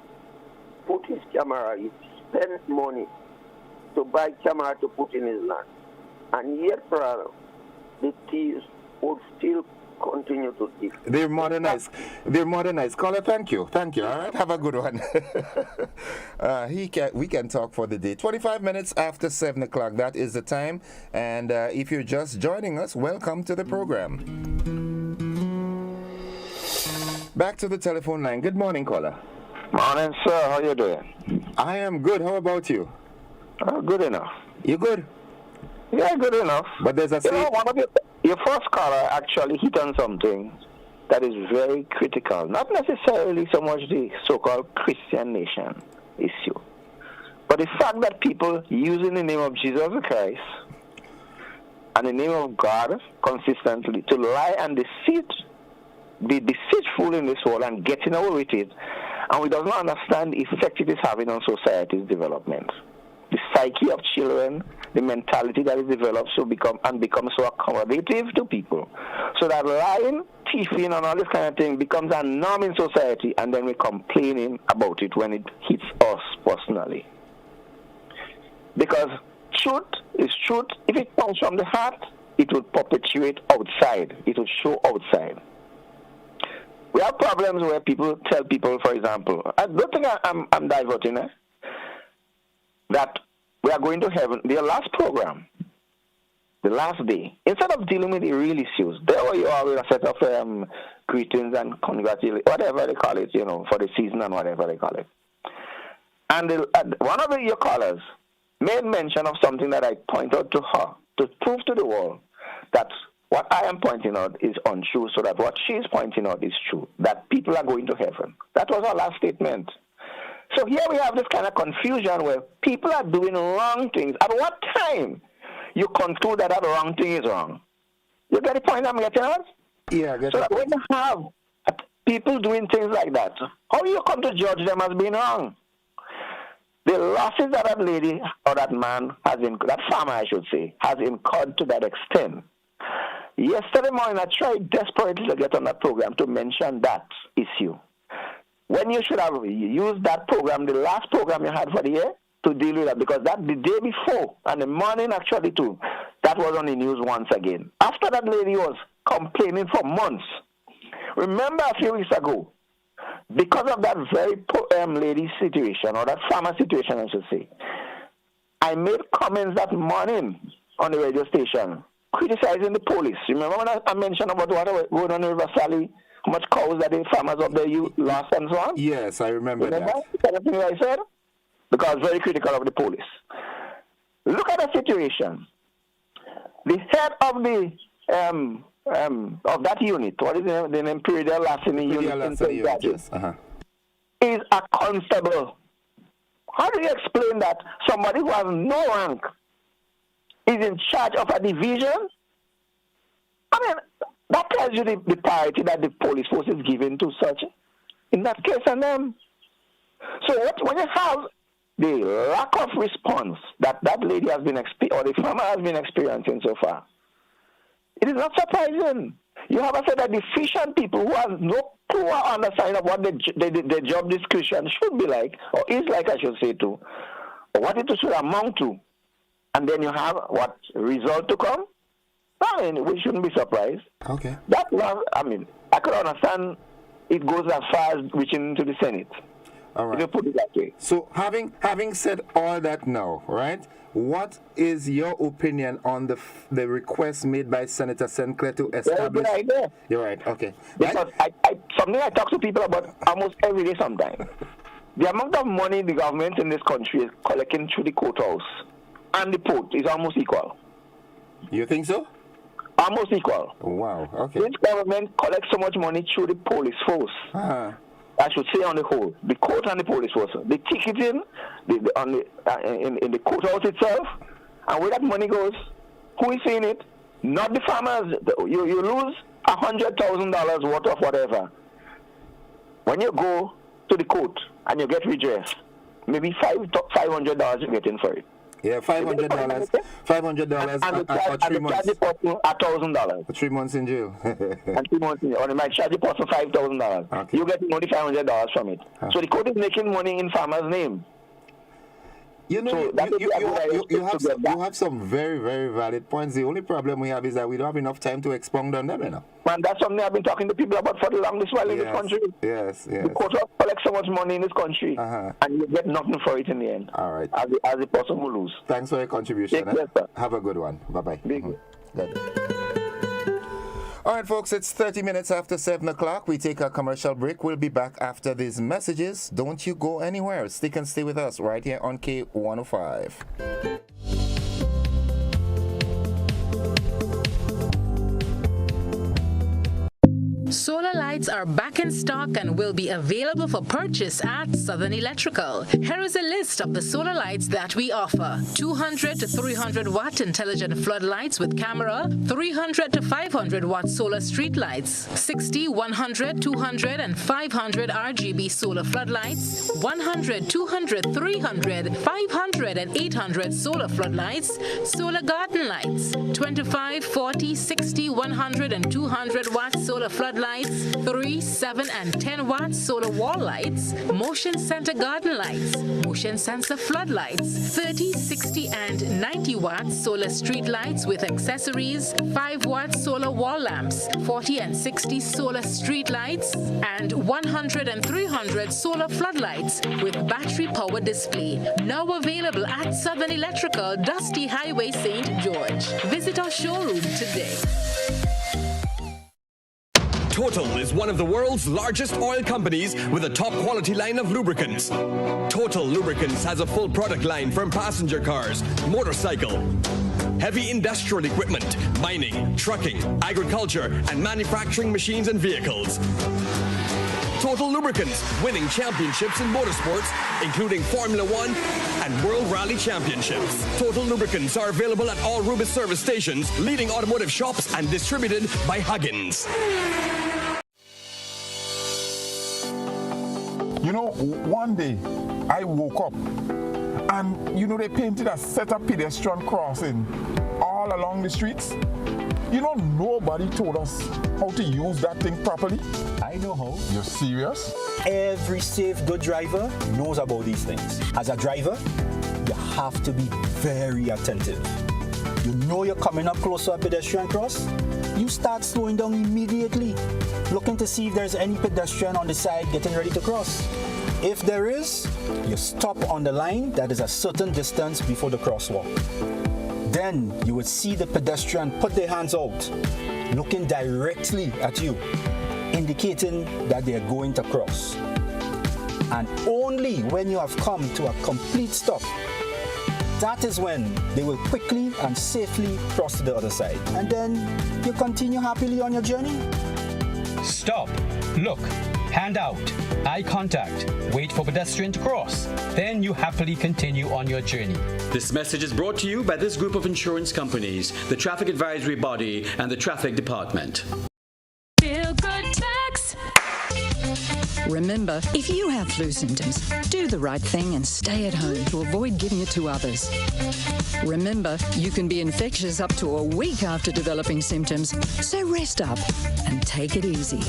put his camera, he spent money to buy camera to put in his land. And yet, brother, the thieves would still continue to thief. They're modernized. Caller, thank you. All right, have a good one. We can talk for the day. 25 minutes after 7 o'clock, that is the time. And if you're just joining us, welcome to the program. Back to the telephone line. Good morning, caller. Morning, sir. How you doing? I am good. How about you? Good enough. You good? Yeah, good enough. But there's one of your first caller actually hit on something that is very critical. Not necessarily so much the so-called Christian nation issue, but the fact that people using the name of Jesus Christ and the name of God consistently to lie and be deceitful in this world and getting away with it, and we do not understand the effect it is having on society's development. The psyche of children, the mentality that is developed become so accommodative to people, so that lying, thieving, and all this kind of thing becomes a norm in society, and then we're complaining about it when it hits us personally. Because truth is truth. If it comes from the heart, it will perpetuate outside. It will show outside. We have problems where people tell people, for example, I don't think I'm diverting, that we are going to heaven. Their last program, the last day, instead of dealing with the real issues, there you are with a set of greetings and congratulations, whatever they call it, for the season and whatever they call it. And one of your callers made mention of something that I point out to her to prove to the world that What I am pointing out is untrue, so that what she is pointing out is true, that people are going to heaven. That was her last statement. So here we have this kind of confusion where people are doing wrong things. At what time you conclude that wrong thing is wrong? You get the point I'm getting at? Yeah, I get so that when you have people doing things like that, how do you come to judge them as being wrong? The losses that that lady or that man has that farmer, I should say, has incurred to that extent. Yesterday morning, I tried desperately to get on that program to mention that issue. When you should have used that program, the last program you had for the year, to deal with that, because that the day before and the morning actually too, that was on the news once again. After that lady was complaining for months. Remember a few weeks ago, because of that very lady situation, or that farmer situation, I should say, I made comments that morning on the radio station criticizing the police. Remember when I mentioned about what was going on in River Valley, how much cows that the farmers up there lost and so on? Yes, I remember that. Kind of thing I said? Because I was very critical of the police. Look at the situation. The head of the of that unit, what is the name? Imperial Lassini unit, yes. is a constable. How do you explain that somebody who has no rank is in charge of a division? I mean, that tells you the priority that the police force is given to such, in that case, and them. So when you have the lack of response that lady has been or the farmer has been experiencing so far, it is not surprising. You have a set of deficient people who have no clue or understanding of what the job description should be like, or is like, I should say, too, or what it should amount to. And then you have what result to come? I mean, we shouldn't be surprised. Okay. That one, I mean, I could understand it goes as far as reaching into the Senate. All right. If you put it that way. So having said all that now, right? What is your opinion on the request made by Senator Sinclair to establish? Very good idea. You're right. Okay. Because something I talk to people about almost every day sometimes. The amount of money the government in this country is collecting through the courthouse and the port is almost equal. You think so? Almost equal. Wow. Okay. This government collects so much money through the police force. I should say on the whole, the court and the police force, the ticketing, in the courthouse itself, and where that money goes, who is seeing it? Not the farmers. You lose $100,000 worth of whatever. When you go to the court and you get redress, maybe $500 you get in for it. Yeah, $500. $500 and 3 months. Charge the person $1,000. 3 months in jail. And 3 months in jail. Or they might charge the person $5,000. Okay. You get only $500 from it. So the court is making money in farmers' name. You know, so you have some very, very valid points. The only problem we have is that we don't have enough time to expound on them, you know. Man, that's something I've been talking to people about for the longest while in this country. Yes. The court collects so much money in this country, and you get nothing for it in the end. All right. As the person will lose. Thanks for your contribution. Have a good one. Bye-bye. Good. All right, folks, it's 30 minutes after 7 o'clock. We take a commercial break. We'll be back after these messages. Don't you go anywhere. Stick and stay with us right here on K105. Solar lights are back in stock and will be available for purchase at Southern Electrical. Here is a list of the solar lights that we offer. 200 to 300 watt intelligent floodlights with camera, 300 to 500 watt solar street lights, 60, 100, 200 and 500 RGB solar floodlights, 100, 200, 300, 500 and 800 solar floodlights, solar garden lights, 25, 40, 60, 100 and 200 watt solar floodlights, 3, 7 and 10 watt solar wall lights, motion center garden lights, motion sensor floodlights, 30, 60 and 90 watt solar street lights with accessories, 5 watt solar wall lamps, 40 and 60 solar street lights, and 100 and 300 solar floodlights with battery power display. Now available at Southern Electrical, Dusty Highway, St. George. Visit our showroom today. Total is one of the world's largest oil companies with a top quality line of lubricants. Total Lubricants has a full product line from passenger cars, motorcycle, heavy industrial equipment, mining, trucking, agriculture, and manufacturing machines and vehicles. Total Lubricants, winning championships in motorsports, including Formula One and World Rally Championships. Total Lubricants are available at all Rubis service stations, leading automotive shops, and distributed by Huggins. You know, one day I woke up and, you know, they painted a set of pedestrian crossing all along the streets. You know, nobody told us how to use that thing properly. I know how. You're serious? Every safe, good driver knows about these things. As a driver, you have to be very attentive. You know you're coming up close to a pedestrian cross, you start slowing down immediately, looking to see if there's any pedestrian on the side getting ready to cross. If there is, you stop on the line that is a certain distance before the crosswalk. Then you would see the pedestrian put their hands out, looking directly at you, indicating that they are going to cross. And only when you have come to a complete stop, that is when they will quickly and safely cross to the other side. And then you continue happily on your journey. Stop, look, hand out, eye contact, wait for pedestrian to cross. Then you happily continue on your journey. This message is brought to you by this group of insurance companies, the Traffic Advisory Body, and the Traffic Department. Feel good tax. Remember, if you have flu symptoms, do the right thing and stay at home to avoid giving it to others. Remember, you can be infectious up to a week after developing symptoms, so rest up and take it easy.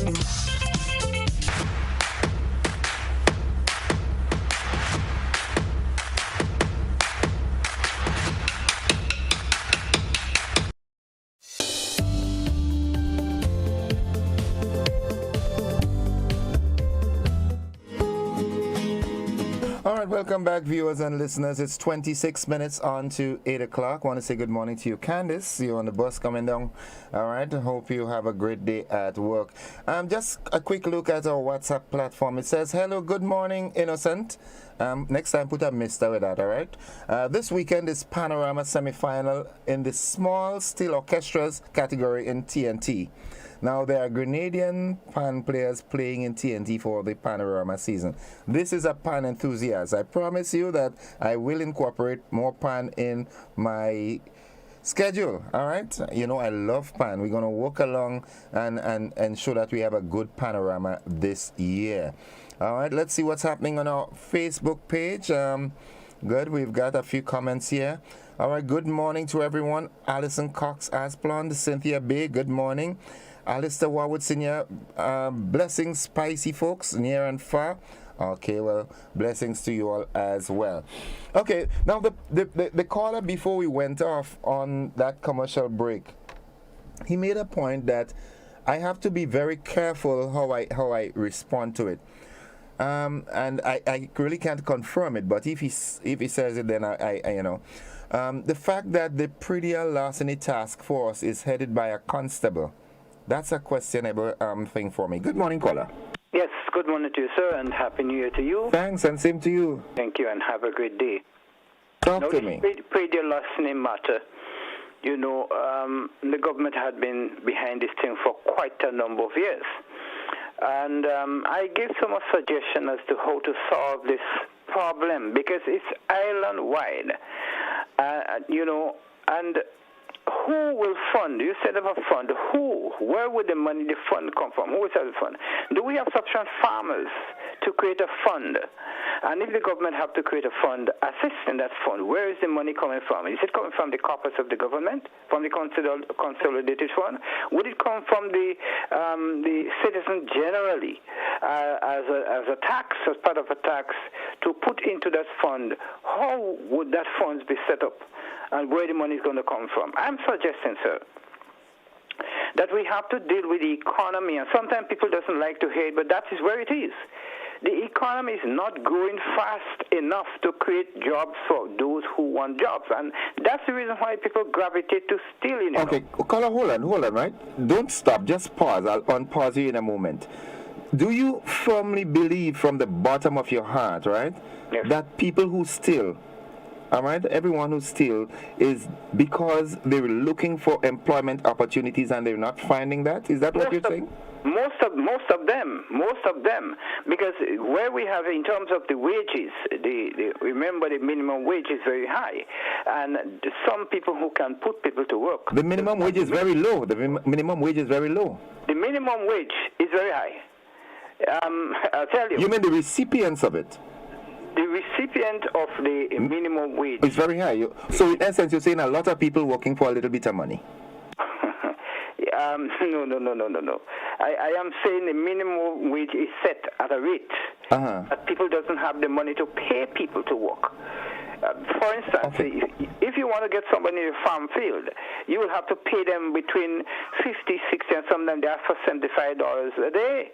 Welcome back, viewers and listeners. It's 26 minutes on to 8 o'clock. Want to say good morning to you, Candice. You're on the bus coming down. All right. Hope you have a great day at work. Just a quick look at our WhatsApp platform. It says, hello, good morning, Innocent. Next time, put a mister with that, all right? This weekend is Panorama semi-final in the small steel orchestras category in TNT. Now, there are Grenadian pan players playing in TNT for the Panorama season. This is a pan enthusiast. I promise you that I will incorporate more pan in my schedule, all right? You know, I love pan. We're going to walk along and ensure that we have a good Panorama this year. All right, let's see what's happening on our Facebook page. Good, we've got a few comments here. All right, good morning to everyone. Alison Cox Asplund, Cynthia Bay, good morning. Alistair Warwood Senior, blessings, spicy folks, near and far. Okay, well, blessings to you all as well. Okay, now the caller before we went off on that commercial break, he made a point that I have to be very careful how I respond to it. And I really can't confirm it, but if he says it, then I you know. The fact that the Predial Larceny Task Force is headed by a constable, that's a questionable thing for me. Good morning, caller. Yes, good morning to you, sir, and Happy New Year to you. Thanks, and same to you. Thank you, and have a great day. Talk to me. Predial Larceny matter. You know, the government had been behind this thing for quite a number of years. And I gave some suggestion as to how to solve this problem, because it's island-wide, you know, and who will fund? You set up a fund. Who? Where would the money, the fund come from? Who will set the fund? Do we have sufficient farmers to create a fund? And if the government have to create a fund, assisting that fund, where is the money coming from? Is it coming from the corpus of the government, from the consolidated fund? Would it come from the citizen generally as a tax, as part of a tax, to put into that fund? How would that fund be set up? And where the money is going to come from? I'm suggesting, sir, that we have to deal with the economy. And sometimes people doesn't like to hear it, but that is where it is. The economy is not growing fast enough to create jobs for those who want jobs. And that's the reason why people gravitate to stealing. Okay, caller, hold on, right? Don't stop. Just pause. I'll unpause you in a moment. Do you firmly believe from the bottom of your heart, right, yes, that people who steal all right, everyone who steals is because they're looking for employment opportunities and they're not finding that? Is that what you're saying? Most of them, because where we have in terms of the wages, remember the minimum wage is very high, and some people who can put people to work. The minimum wage is very low. The minimum wage is very low. The minimum wage is very high. I'll tell you. You mean the recipients of it? The recipient of the minimum wage. It's very high. So in essence, you're saying a lot of people working for a little bit of money. No. I am saying the minimum wage is set at a rate that people doesn't have the money to pay people to work. For instance, if you want to get somebody in a farm field, you will have to pay them between 50, 60, and sometimes they ask for $75 a day.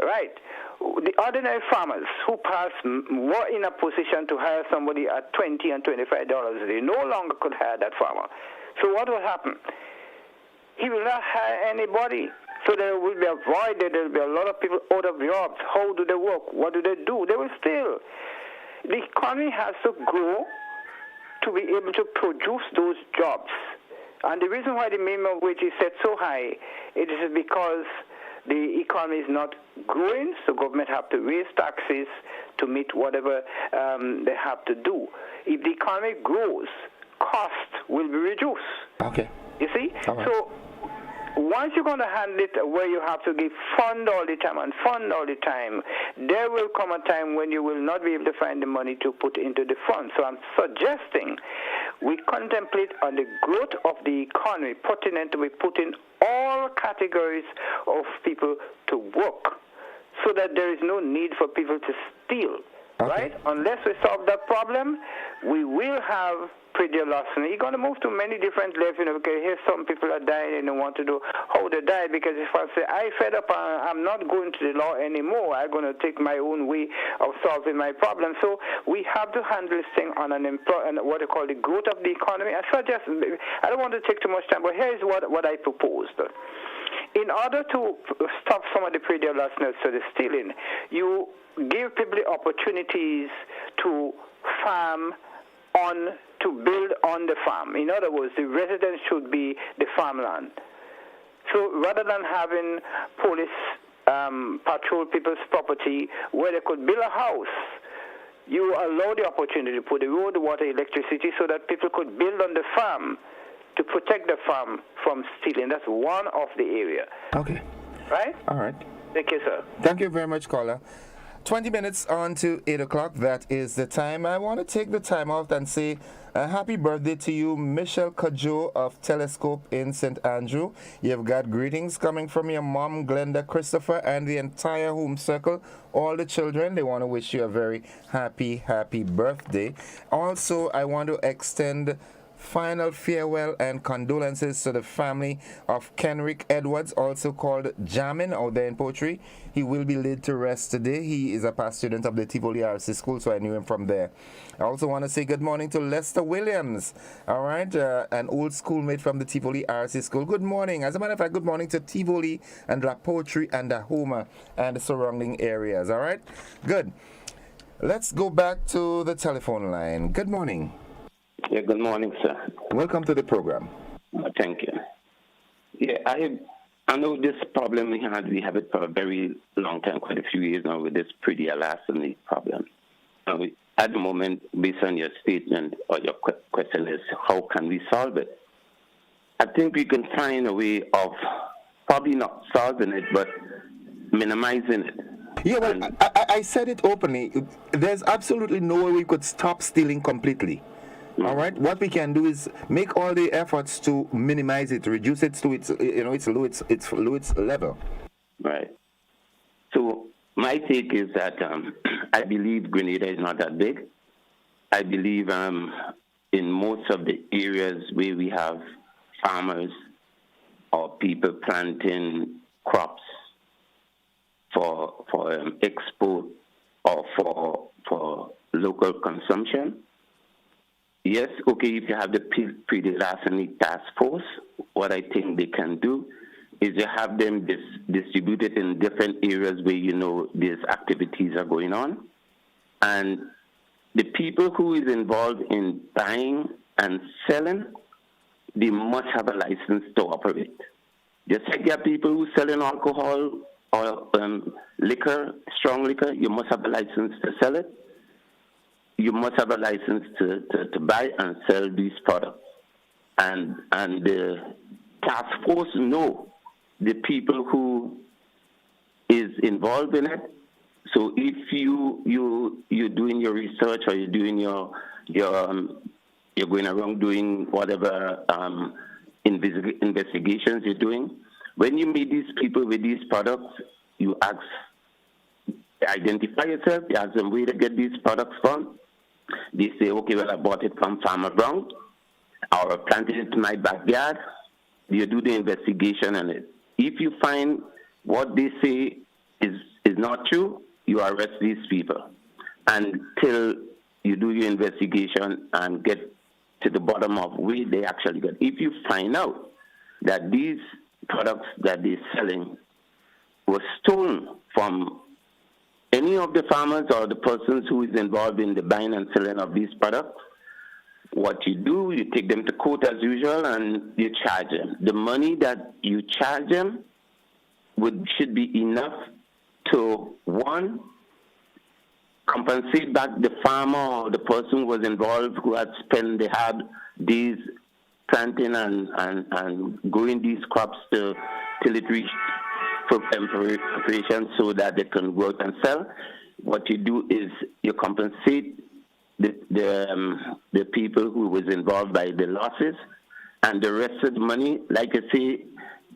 Right. The ordinary farmers who were in a position to hire somebody at $20 and $25 a day no longer could hire that farmer. So what will happen? He will not hire anybody. So there will be a void. There will be a lot of people out of jobs. How do they work? What do they do? They will steal. The economy has to grow to be able to produce those jobs. And the reason why the minimum wage is set so high, it is because the economy is not growing, so government have to raise taxes to meet whatever they have to do. If the economy grows, cost will be reduced. Okay. You see? Right. So once you're going to handle it where you have to give fund all the time, there will come a time when you will not be able to find the money to put into the fund. So I'm suggesting we contemplate on the growth of the economy, we put in all categories of people to work so that there is no need for people to steal. Right? Unless we solve that problem, we will have pretty larceny. You're going to move to many different levels. Okay, here some people are dying and they want to know how they die, because if I say, I fed up, I'm not going to the law anymore, I'm going to take my own way of solving my problem. So we have to handle this thing on what they call the growth of the economy. I don't want to take too much time, but here's what I proposed. In order to stop some of the pretty larcenous, so the stealing, you give people the opportunities to farm to build on the farm. In other words, the residence should be the farmland. So rather than having police patrol people's property where they could build a house, you allow the opportunity to put the road, water, electricity so that people could build on the farm to protect the farm from stealing. That's one of the area. Okay. Right? All right. Thank you, sir. Thank you very much, caller. 20 minutes on to 8 o'clock. That is the time. I want to take the time out and say a happy birthday to you, Michelle Kajo of Telescope in St. Andrew. You've got greetings coming from your mom, Glenda Christopher, and the entire home circle. All the children, they want to wish you a very happy birthday. Also, I want to extend final farewell and condolences to the family of Kenrick Edwards, also called Jamin, out there in Poetry. He will be laid to rest today. He is a past student of the Tivoli RC School, so I knew him from there. I also want to say good morning to Lester Williams, all right, an old schoolmate from the Tivoli RC School. Good morning. As a matter of fact, good morning to Tivoli and La Poetry and Ahoma and the surrounding areas, all right? Good. Let's go back to the telephone line. Good morning. Yeah, good morning, sir. Welcome to the program. Thank you. Yeah, I know this problem we have it for a very long time, quite a few years now, with this pretty larceny problem. At the moment, based on your statement or your question is, how can we solve it? I think we can find a way of probably not solving it, but minimizing it. Yeah, well, I said it openly. There's absolutely no way we could stop stealing completely. All right. What we can do is make all the efforts to minimize it, reduce it to its lowest level. Right. So my take is that I believe Grenada is not that big. I believe in most of the areas where we have farmers or people planting crops for export or for local consumption. Yes, okay, if you have the pre-larceny task force, what I think they can do is you have them distributed in different areas where these activities are going on. And the people who is involved in buying and selling, they must have a license to operate. Just like there are people who selling alcohol or liquor, strong liquor, you must have a license to sell it. You must have a license to buy and sell these products. And the task force know the people who is involved in it. So if you're doing your research or you're doing you're going around doing whatever investigations you're doing, when you meet these people with these products, you identify yourself, you ask them where to get these products from. They say, okay, well, I bought it from Farmer Brown, or planted it in my backyard. You do the investigation on it. If you find what they say is not true, you arrest these people until you do your investigation and get to the bottom of where they actually got. If you find out that these products that they're selling were stolen from any of the farmers or the persons who is involved in the buying and selling of these products, what you do, you take them to court as usual and you charge them. The money that you charge them should be enough to, one, compensate back the farmer or the person who was involved, who had spent the hard days planting and growing these crops till it reached preparation so that they can go out and sell. What you do is you compensate the people who was involved by the losses, and the rest of the money, like I say,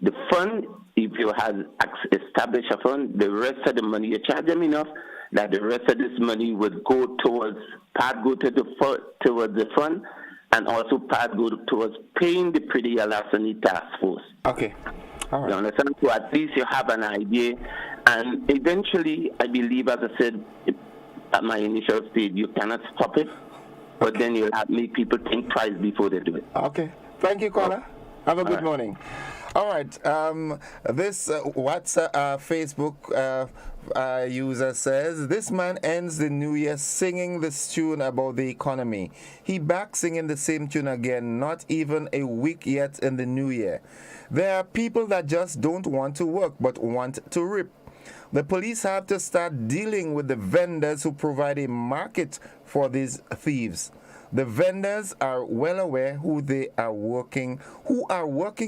the fund, if you have established a fund, the rest of the money, you charge them enough that the rest of this money would go towards the fund, and also part go towards paying the Pretty Alasani task force. Okay. All right. You understand? So at least you have an idea, and eventually, I believe, as I said at my initial stage, you cannot stop it, but then you'll have make people think twice before they do it. Okay. Thank you, caller. Have a good morning. All right. This Facebook user says, this man ends the new year singing this tune about the economy. He back singing the same tune again, not even a week yet in the new year. There are people that just don't want to work but want to rip. The police have to start dealing with the vendors who provide a market for these thieves. The vendors are well aware who are working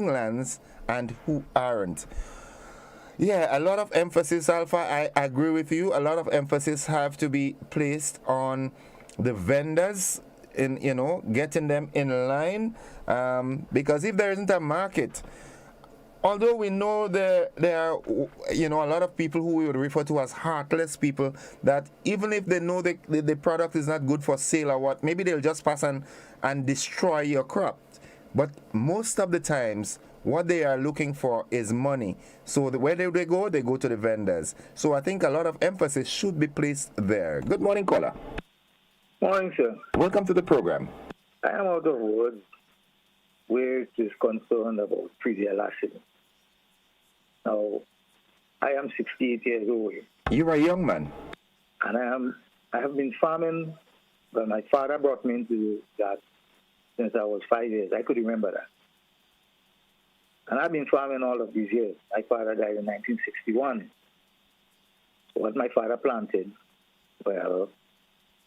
lands and who aren't. Yeah, a lot of emphasis, Alpha, I agree with you. A lot of emphasis have to be placed on the vendors in, getting them in line, because if there isn't a market, although we know there are, a lot of people who we would refer to as heartless people, that even if they know the product is not good for sale or what, maybe they'll just pass and destroy your crop. But most of the times, what they are looking for is money. So where do they go? They go to the vendors. So I think a lot of emphasis should be placed there. Good morning, caller. Morning, sir. Welcome to the program. I am out of words where it is concerned about Pretty Alasani. Now, I am 68 years old. You're a young man. And I have been farming, but my father brought me into that since I was 5 years. I could remember that. And I've been farming all of these years. My father died in 1961. So what my father planted, well,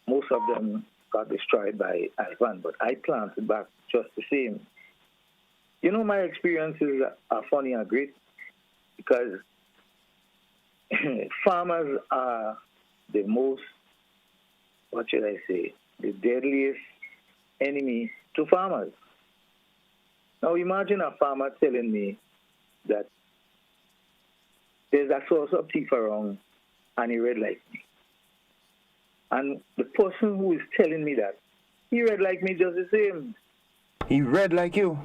most of them got destroyed by Ivan, but I planted back just the same. My experiences are funny and great, because farmers are the most, the deadliest enemy to farmers. Now imagine a farmer telling me that there's a source of thief around and he read like me. And the person who is telling me that, he read like me just the same. He read like you?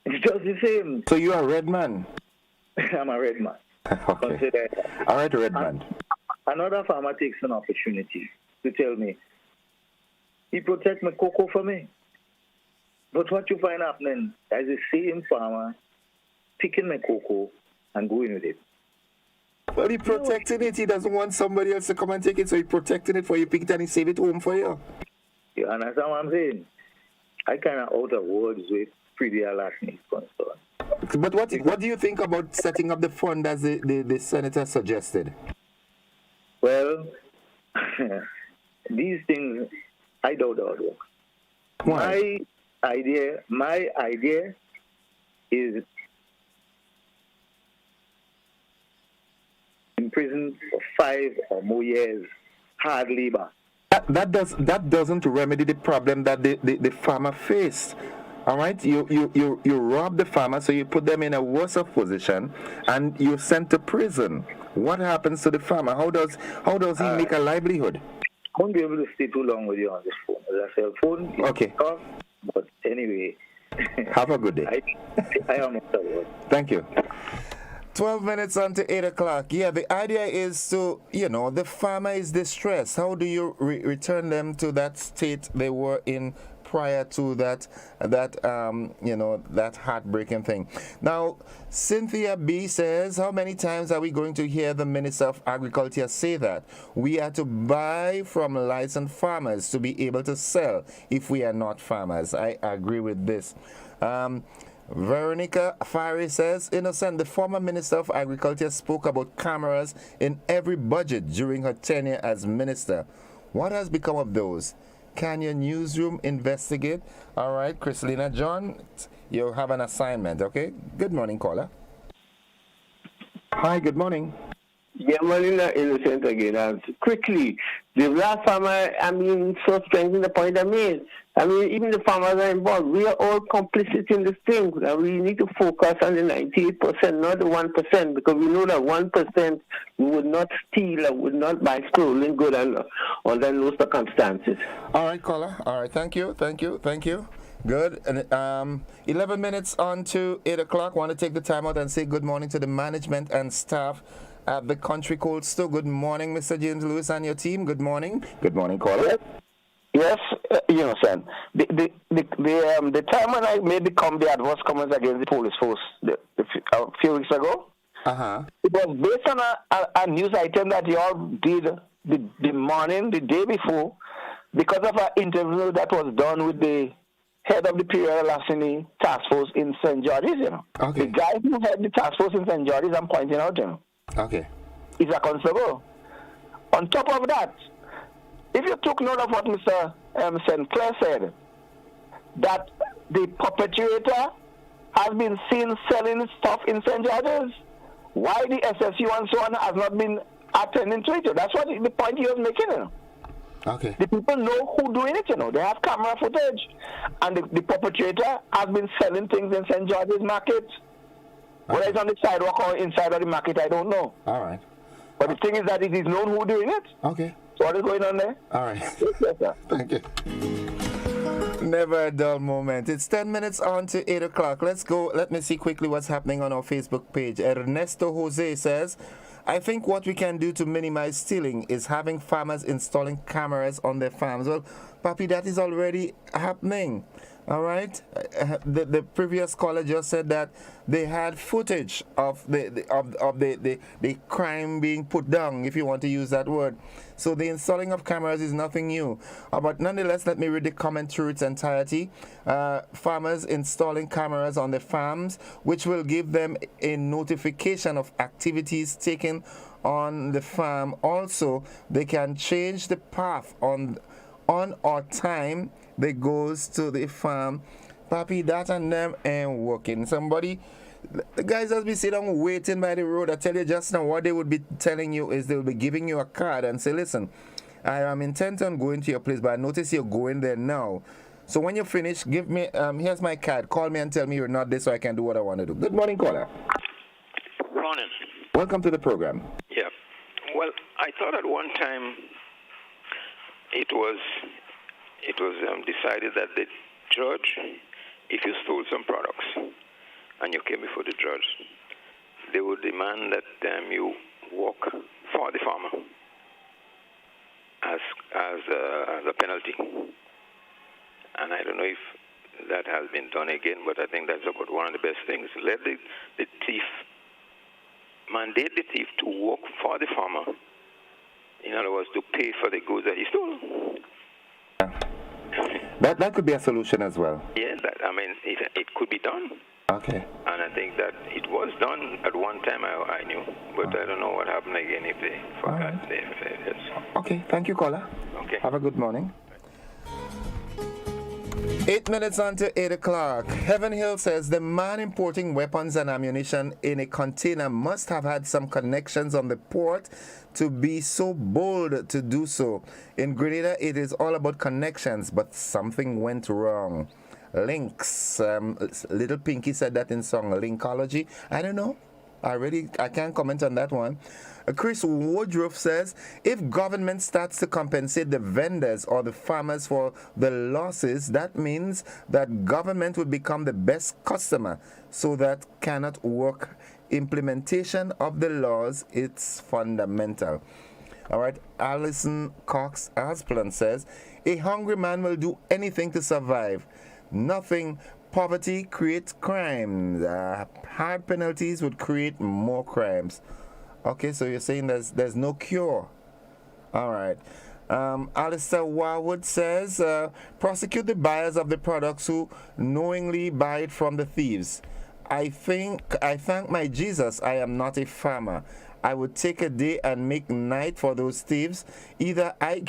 It's just the same. So you're a red man? I'm a red man. Okay. All right, red man. Another farmer takes an opportunity to tell me, he protects my cocoa for me. But what you find happening is the same farmer picking my cocoa and going with it. Well, he protecting it. He doesn't want somebody else to come and take it, so he protecting it for you, pick it and he save it home for you. You understand what I'm saying? I kind of out of words with Freddie Alashney's concern. But what do you think about setting up the fund as the senator suggested? Well, these things, I doubt that would work. Why? My idea is in prison for 5 or more years, hard labor. That doesn't remedy the problem that the farmer faced. All right, you rob the farmer, so you put them in a worse position, and you sent to prison. What happens to the farmer? How does he make a livelihood? I won't be able to stay too long with you on this phone. As a cell phone, okay. Tough, but anyway. Have a good day. I am not sure. Thank you. 12 minutes on to 8 o'clock. Yeah, the idea is to, the farmer is distressed. How do you return them to that state they were in prior to that heartbreaking thing? Now, Cynthia B says, how many times are we going to hear the Minister of Agriculture say that? We are to buy from licensed farmers to be able to sell if we are not farmers. I agree with this. Veronica Fari says, Innocent, the former Minister of Agriculture spoke about cameras in every budget during her tenure as minister. What has become of those? Can your newsroom investigate? All right, Christelina John, you have an assignment, okay? Good morning, caller. Hi, good morning. Yeah, Marina Innocent again. Quickly, the last farmer, so strengthening the point I made. Even the farmers are involved. We are all complicit in this thing. We need to focus on the 98%, not the 1%, because we know that 1% would not steal or would not buy stolen goods under those circumstances. All right, caller. All right, thank you. Good. And 11 minutes on to 8 o'clock. Want to take the time out and say good morning to the management and staff at the Country Cold Store. Good morning, Mr. James Lewis and your team. Good morning. Good morning, caller. Yes, Innocent. The time when I made the adverse comments against the police force a few weeks ago, it was based on a news item that you all did the day before, because of an interview that was done with the head of the Period Lassini task force in St. George's, Okay. The guy who had the task force in St. George's, I'm pointing out, Okay. He's a constable. On top of that, if you took note of what Mr. St. Clair said, that the perpetrator has been seen selling stuff in St. George's, why the SSU and so on has not been attending to it? That's what the point he was making. Okay. The people know who doing it, They have camera footage. And the perpetrator has been selling things in St. George's Market. Whether it's on the sidewalk or inside of the market, I don't know. All right. But the thing is that it is known who doing it. Okay. So what is going on there? All right. Yes, sir. Thank you. Never a dull moment. It's 10 minutes on to 8 o'clock. Let's go. Let me see quickly what's happening on our Facebook page. Ernesto Jose says, I think what we can do to minimize stealing is having farmers installing cameras on their farms. Well, Papi, that is already happening. All right. The previous caller just said that they had footage of the crime being put down, if you want to use that word. So the installing of cameras is nothing new. But nonetheless, let me read the comment through its entirety. Farmers installing cameras on their farms, which will give them a notification of activities taken on the farm. Also, they can change the path on or time they goes to the farm. Papi, that and them ain't working. The guys just be sitting down waiting by the road. I tell you just now, what they would be telling you is they'll be giving you a card and say, listen, I am intent on going to your place, but I notice you're going there now. So when you finish, give me, here's my card. Call me and tell me you're not there so I can do what I want to do. Good morning, caller. Morning. Welcome to the program. Yeah. Well, I thought at one time it was decided that the judge, if you stole some products and you came before the judge, they would demand that you work for the farmer as a penalty. And I don't know if that has been done again, but I think that's about one of the best things. Let the thief, mandate the thief to work for the farmer. In other words, to pay for the goods that he stole. That could be a solution as well. Yeah, it could be done. Okay. And I think that it was done at one time, I knew. But I don't know what happened again if they forgot. Yes. Okay, thank you, caller. Okay. Have a good morning. 8 minutes on to 8 o'clock. Heaven Hill says the man importing weapons and ammunition in a container must have had some connections on the port to be so bold to do so. In Grenada, it is all about connections, but something went wrong. Links. Little Pinky said that in song Linkology. I don't know. I can't comment on that one. Chris Woodruff says, if government starts to compensate the vendors or the farmers for the losses, that means that government will become the best customer. So that cannot work. Implementation of the laws, it's fundamental. All right, Alison Cox Asplan says, a hungry man will do anything to survive. Nothing. Poverty creates crimes. Hard penalties would create more crimes. Okay, so you're saying there's no cure. All right. Alistair Warwood says, prosecute the buyers of the products who knowingly buy it from the thieves. I thank my Jesus I am not a farmer. I would take a day and make night for those thieves. Either I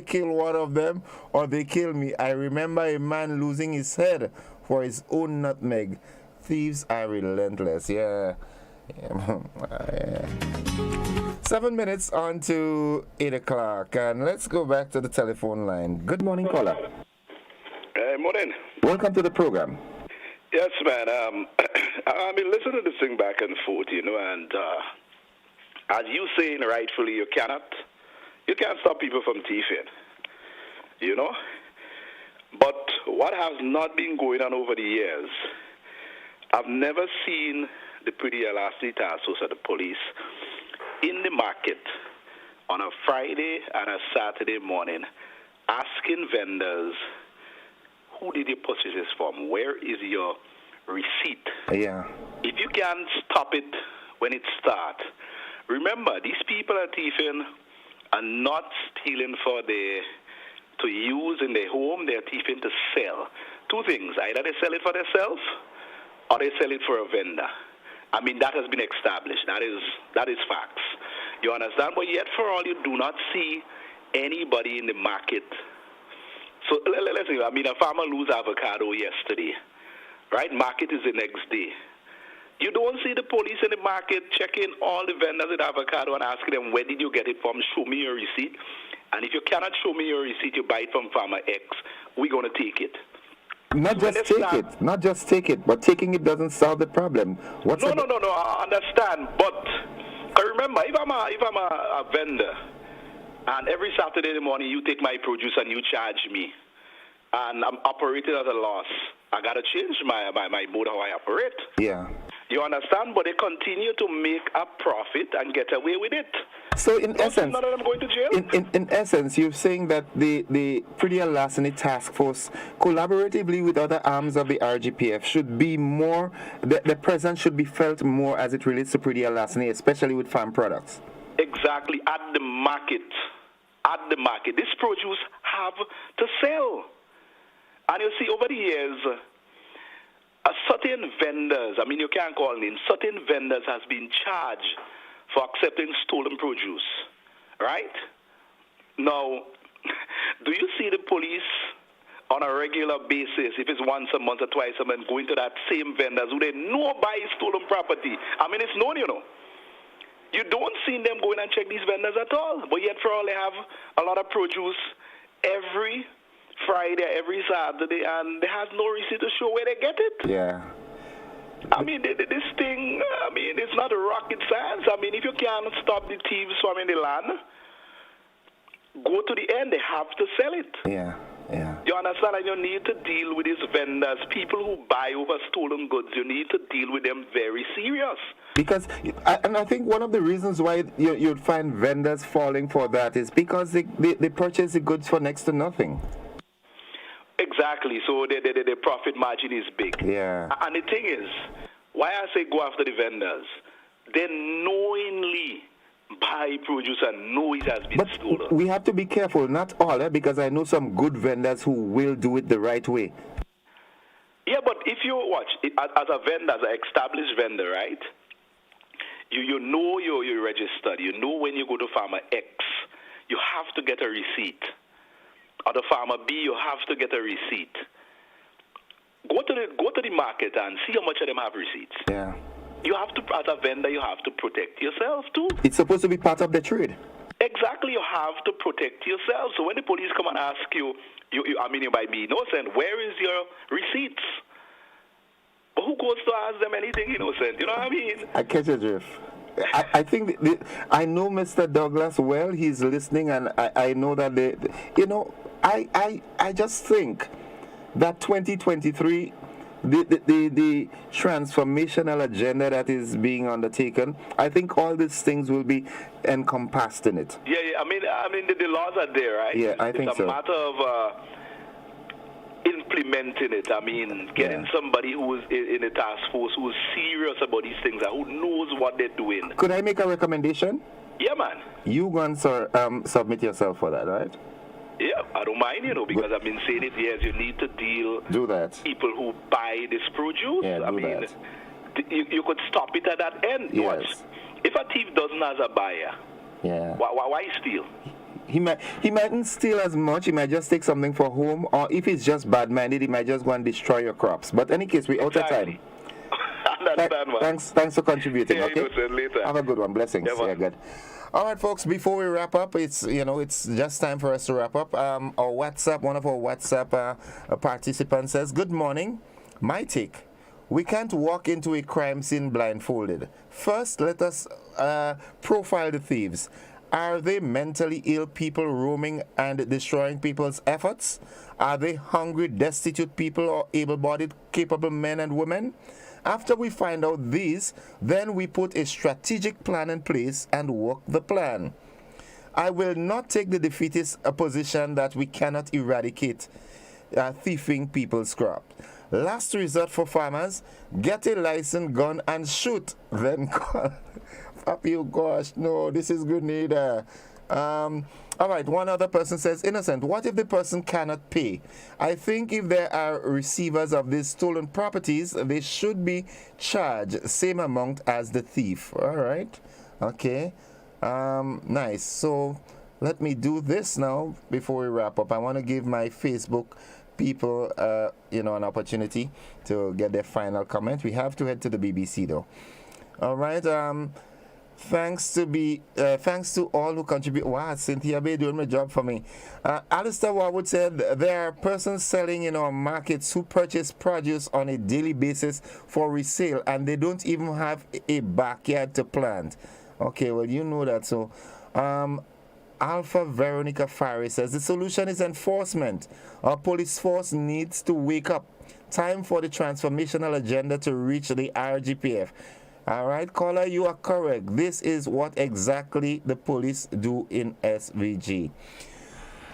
kill one of them or they kill me. I remember a man losing his head for his own nutmeg. Thieves are relentless. Yeah. 7 minutes on to 8 o'clock. And let's go back to the telephone line. Good morning, caller. Morning. Welcome to the program. Yes, man. I've been listening to this thing back and forth, and as you saying rightfully, you can't stop people from thieving, But what has not been going on over the years, I've never seen the Pretty Elastic Task Force or the police in the market on a Friday and a Saturday morning asking vendors, who did you purchase this from? Where is your receipt? Yeah. If you can stop it when it starts, remember, these people are thieving and not stealing to use in their home. They're thieving to sell. Two things. Either they sell it for themselves or they sell it for a vendor. That has been established. That is facts. You understand? But yet for all, you do not see anybody in the market. So let's say, a farmer lose avocado yesterday, right? Market is the next day. You don't see the police in the market checking all the vendors with avocado and asking them, where did you get it from? Show me your receipt. And if you cannot show me your receipt, you buy it from Farmer X, we're going to take it. Not just take it, but taking it doesn't solve the problem. No, I understand. But remember, if I'm a vendor, and every Saturday morning you take my produce and you charge me, and I'm operating at a loss, I got to change my mode how I operate. Yeah. You understand? But they continue to make a profit and get away with it. So in essence, none of them going to jail? In essence, you're saying that the Pretty Larceny Task Force, collaboratively with other arms of the RGPF, should be more, the presence should be felt more as it relates to Pretty Larceny, especially with farm products. Exactly, at the market. This produce have to sell. And you see, over the years, certain vendors, you can't call names, certain vendors has been charged for accepting stolen produce, right? Now, do you see the police on a regular basis, if it's once a month or twice a month, going to that same vendors who they know buy stolen property? It's known, You don't see them going and check these vendors at all. But yet, for all, they have a lot of produce every Friday, every Saturday, and they have no receipt to show where they get it. Yeah. This thing, it's not a rocket science. If you can't stop the thieves from in the land, go to the end. They have to sell it. Yeah. You understand? And you need to deal with these vendors, people who buy over stolen goods. You need to deal with them very serious. Because, and I think one of the reasons why you'd find vendors falling for that is because they purchase the goods for next to nothing. Exactly. So the profit margin is big. Yeah. And the thing is, why I say go after the vendors, they knowingly buy produce and know it has been But stolen. we have to be careful, not all, because I know some good vendors who will do it the right way. Yeah, but if you watch, as a vendor, as an established vendor, right, you know you're registered. You know when you go to farmer X, you have to get a receipt. Or the farmer B, you have to get a receipt. Go to the market and see how much of them have receipts. Yeah. You have to, as a vendor, you have to protect yourself too. It's supposed to be part of the trade. Exactly, you have to protect yourself. So when the police come and ask you, you might be innocent, where is your receipts? But who goes to ask them anything innocent? You know what I mean? I catch your drift. I think I know Mr. Douglas well. He's listening, and I know that I just think that 2023, the transformational agenda that is being undertaken, I think all these things will be encompassed in it. Yeah. I mean, the laws are there, right? Yeah, I think so. It's a matter of implementing it. I mean, getting somebody who is in a task force who is serious about these things and who knows what they're doing. Could I make a recommendation? Yeah, man. You go and submit yourself for that, right? Yeah, I don't mind, because I've been saying it years. You need to deal people who buy this produce. Yeah, you could stop it at that end. Yes. Watch. If a thief doesn't have a buyer, why steal? He mightn't steal as much. He might just take something for home, or if he's just bad-minded, he might just go and destroy your crops. But in any case, we're out of time. Thanks for contributing. Okay. Later. Have a good one. Blessings. Yeah, good. All right, folks. Before we wrap up, it's just time for us to wrap up. One of our WhatsApp participants says, "Good morning. My take: we can't walk into a crime scene blindfolded. First, let us profile the thieves. Are they mentally ill people roaming and destroying people's efforts? Are they hungry, destitute people, or able-bodied, capable men and women? After we find out these, then we put a strategic plan in place and work the plan. I will not take the defeatist position that we cannot eradicate thieving people's crop. Last resort for farmers, get a licensed gun and shoot, then call." Up you, gosh, no, this is Grenada. All right, one other person says, "Innocent, what if the person cannot pay? I think if there are receivers of these stolen properties, they should be charged same amount as the thief." All right, okay, nice. So let me do this now before we wrap up. I want to give my Facebook people, an opportunity to get their final comment. We have to head to the BBC though. All right, thanks to all who contribute. Wow, Cynthia Bay doing my job for me. Alistair Warwood said there are persons selling in our markets who purchase produce on a daily basis for resale, and they don't even have a backyard to plant. Okay, well, you know that. So Alpha Veronica Fari says the solution is enforcement. Our police force needs to wake up. Time for the transformational agenda to reach the RGPF. All right, caller, you are correct. This is what exactly the police do in SVG.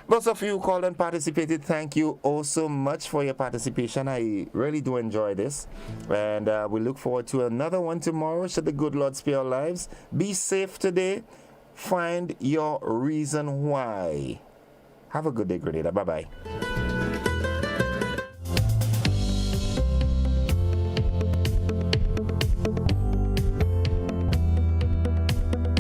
Those of you who called and participated, thank you all so much for your participation. I really do enjoy this. And we look forward to another one tomorrow. Should the good Lord spare our lives. Be safe today. Find your reason why. Have a good day, Grenada. Bye-bye.